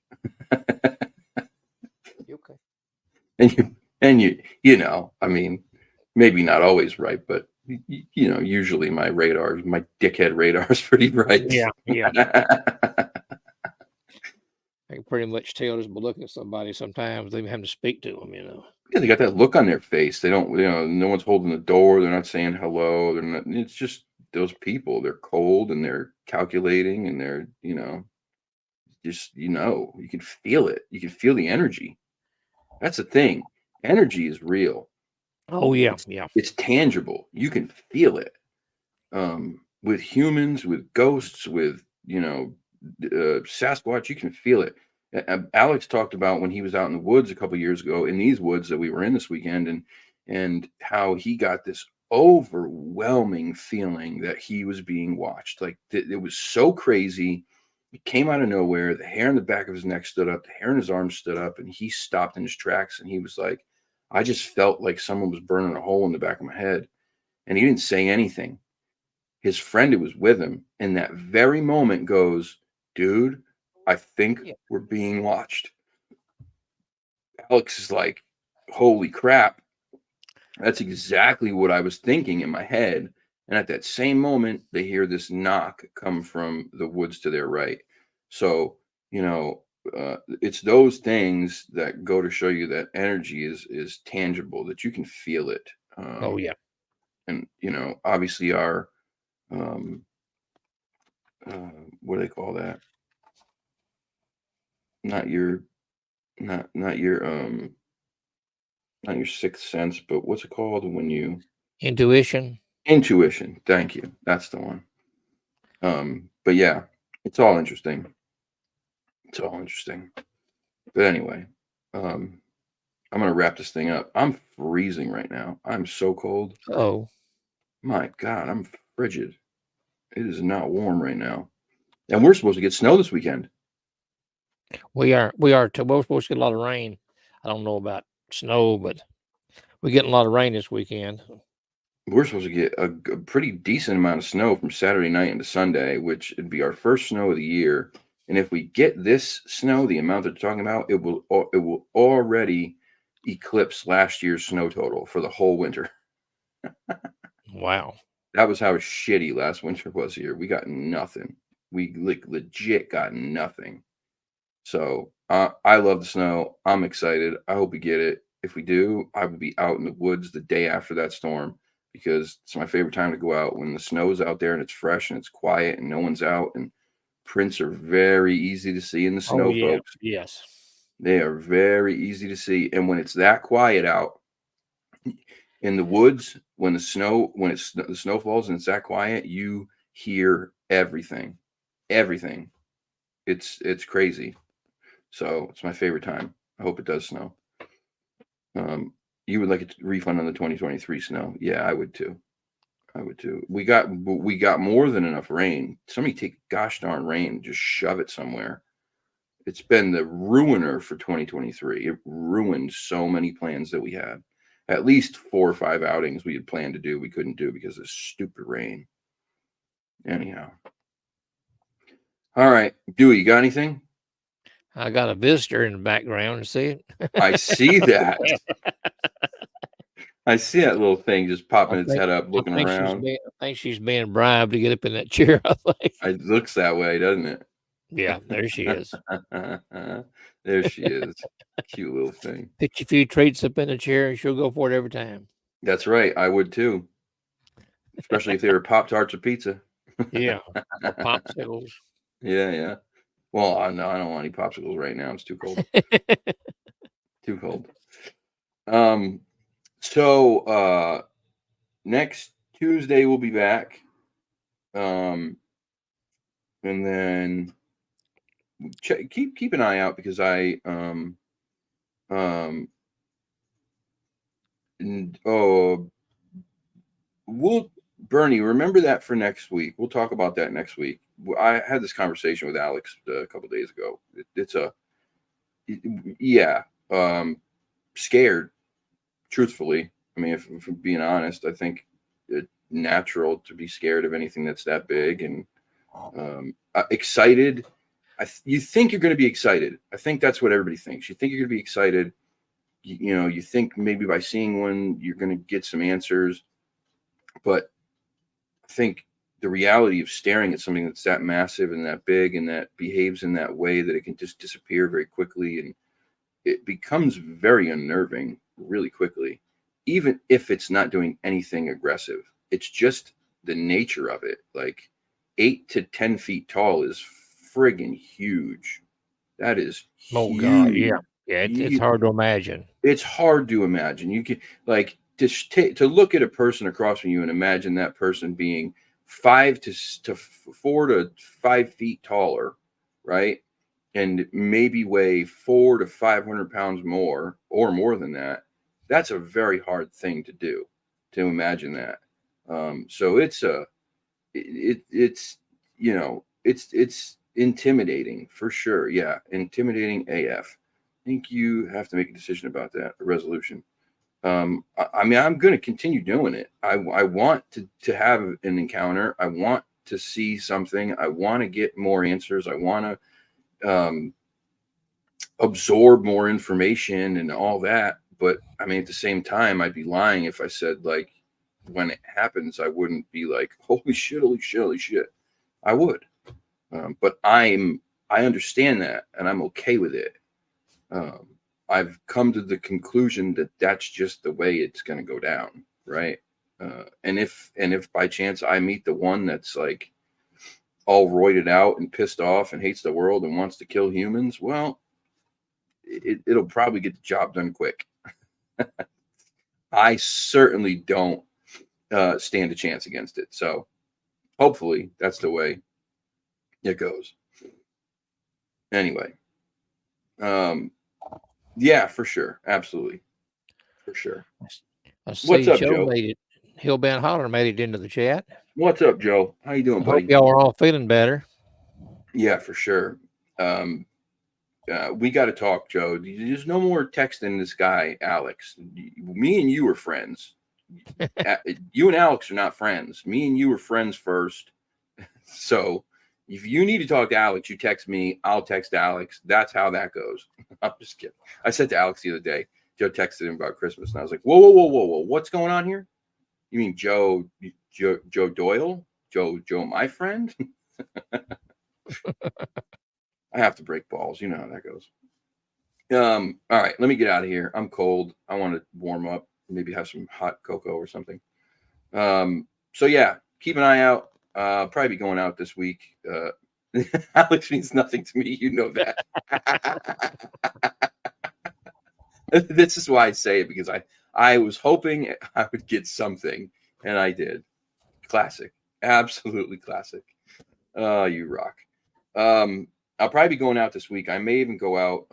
Okay. And I mean, maybe not always right, but usually my dickhead radar is pretty right. Yeah, yeah. I can pretty much tell just by looking at somebody. Sometimes they even have to speak to them. Yeah, they got that look on their face. They don't, no one's holding the door. They're not saying hello. They're not. It's just those people. They're cold and they're calculating and they're, just you can feel it. You can feel the energy. That's the thing. Energy is real. Oh yeah, It's yeah. it's tangible. You can feel it. With humans, with ghosts, with Sasquatch, you can feel it. Alex talked about when he was out in the woods a couple years ago, in these woods that we were in this weekend, and how he got this overwhelming feeling that he was being watched. Like it was so crazy. It came out of nowhere. The hair on the back of his neck stood up. The hair on his arm stood up, and he stopped in his tracks. And he was like, "I just felt like someone was burning a hole in the back of my head." And he didn't say anything. His friend who was with him in that very moment goes, "Dude, I think Yeah. we're being watched." Alex is like, "Holy crap." That's exactly what I was thinking in my head. And at that same moment, they hear this knock come from the woods to their right. So, it's those things that go to show you that energy is tangible, that you can feel it. Oh yeah. And obviously our um, what do they call that? Not your not your not your sixth sense, but what's it called when you Intuition. intuition. Thank you. That's the one. But yeah, it's all interesting. It's all interesting. But anyway, um, I'm gonna wrap this thing up. I'm freezing right now. I'm so cold. Oh, My God, I'm frigid. It is not warm right now. And we're supposed to get snow this weekend. we're supposed to get a lot of rain. I don't know about snow, but we're getting a lot of rain this weekend. We're supposed to get a pretty decent amount of snow from Saturday night into Sunday, which would be our first snow of the year. And if we get this snow, the amount that they're talking about, it will already eclipse last year's snow total for the whole winter. Wow. That was how shitty last winter was here. We got nothing. We legit got nothing. So I love the snow. I'm excited. I hope we get it. If we do, I will be out in the woods the day after that storm because it's my favorite time to go out when the snow's out there and it's fresh and it's quiet and no one's out. And prints are very easy to see in the Oh snow, yeah. folks. Yes. They are very easy to see. And when it's that quiet out in the woods, when the snow falls and it's that quiet, you hear everything. Everything. It's crazy. So it's my favorite time. I hope it does snow. You would like a refund on the 2023 snow? Yeah, I would too. I would too. We got more than enough rain. Somebody take gosh darn rain, and just shove it somewhere. It's been the ruiner for 2023. It ruined so many plans that we had. At least 4 or 5 outings we had planned to do, we couldn't do because of stupid rain. Anyhow. All right. Dewey, you got anything? I got a visitor in the background. See it? I see that. I see that little thing just I popping its think head up, looking around. I think she's being bribed to get up in that chair. I think. It looks that way, doesn't it? Yeah, there she is. There she is. Cute little thing. Pitch a few treats up in the chair, and she'll go for it every time. That's right. I would too, especially if they were Pop Tarts or pizza. Yeah, or popsicles. Yeah, yeah. Well, no, I don't want any popsicles right now. It's too cold. Too cold. So next Tuesday we'll be back. And then keep an eye out because Bernie, remember that for next week. We'll talk about that next week. I had this conversation with Alex a couple days ago. Yeah, scared. Truthfully, I mean, if I'm being honest, I think it's natural to be scared of anything that's that big and excited. You think you're going to be excited. I think that's what everybody thinks. You think you're going to be excited. You think maybe by seeing one, you're going to get some answers. But I think the reality of staring at something that's that massive and that big and that behaves in that way that it can just disappear very quickly and it becomes very unnerving really quickly, even if it's not doing anything aggressive. It's just the nature of it. Like 8 to 10 feet tall is friggin' huge. That is Oh God, huge. yeah, yeah. It's hard to imagine. It's hard to imagine. You can like to look at a person across from you and imagine that person being 4 to 5 feet taller, right? And maybe weigh 400 to 500 pounds more or more than that. That's a very hard thing to do, to imagine that. So it's intimidating for sure. Yeah, intimidating AF. I think you have to make a decision about that, a resolution. I mean, I'm going to continue doing it. I want to have an encounter. I want to see something. I want to get more answers. I want to absorb more information and all that. But I mean, at the same time, I'd be lying if I said like when it happens, I wouldn't be like, holy shit, holy shit, holy shit. I would. But I'm I understand that, and I'm okay with it. I've come to the conclusion that that's just the way it's going to go down, right? And if by chance I meet the one that's like all roided out and pissed off and hates the world and wants to kill humans, well, it'll probably get the job done quick. I certainly don't stand a chance against it. So hopefully that's the way it goes. Anyway, yeah, for sure, absolutely, for sure. I see What's up, Joe Joe? made it. Hillbound Holler made it into the chat. What's up, Joe? How you doing, I hope buddy? y'all are all feeling better. Yeah, for sure. We got to talk, Joe. There's no more texting this guy, Aleks. Me and you were friends. You and Aleks are not friends. Me and you were friends first. So if you need to talk to Aleks, you text me. I'll text Aleks. That's how that goes. I'm just kidding. I said to Aleks the other day, Joe texted him about Christmas, and I was like, whoa, whoa, whoa, whoa, whoa. What's going on here? You mean Joe Doyle? Joe, my friend? I have to break balls. You know how that goes. All right, let me get out of here. I'm cold. I want to warm up, maybe have some hot cocoa or something. So yeah, keep an eye out. Probably be going out this week. Aleks means nothing to me. You know that. This is why I say it, because I was hoping I would get something, and I did. Classic. Absolutely classic. You rock. I'll probably be going out this week. I may even go out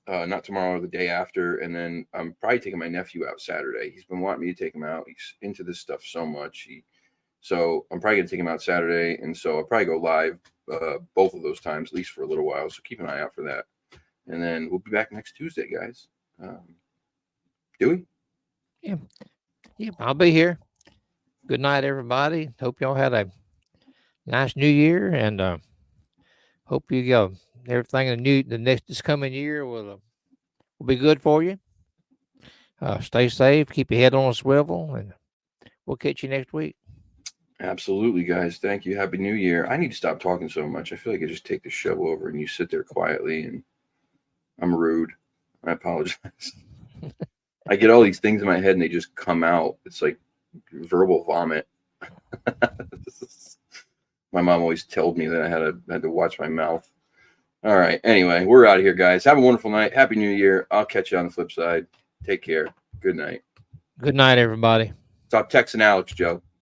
not tomorrow or the day after, and then I'm probably taking my nephew out Saturday. He's been wanting me to take him out. He's into this stuff so much. So I'm probably gonna take him out Saturday, and so I'll probably go live both of those times, at least for a little while. So keep an eye out for that. And then we'll be back next Tuesday, guys. Do we? Yeah, I'll be here. Good night, everybody. Hope y'all had a nice New Year, and hope you go everything in this coming year will be good for you. Stay safe, keep your head on a swivel, and we'll catch you next week. Absolutely, guys. Thank you. Happy New Year. I need to stop talking so much. I feel like I just take the show over and you sit there quietly, and I'm rude. I apologize. I get all these things in my head and they just come out. It's like verbal vomit. My mom always told me that I had to watch my mouth. All right. Anyway, we're out of here, guys. Have a wonderful night. Happy New Year. I'll catch you on the flip side. Take care. Good night. Good night, everybody. Stop texting Aleks, Joe.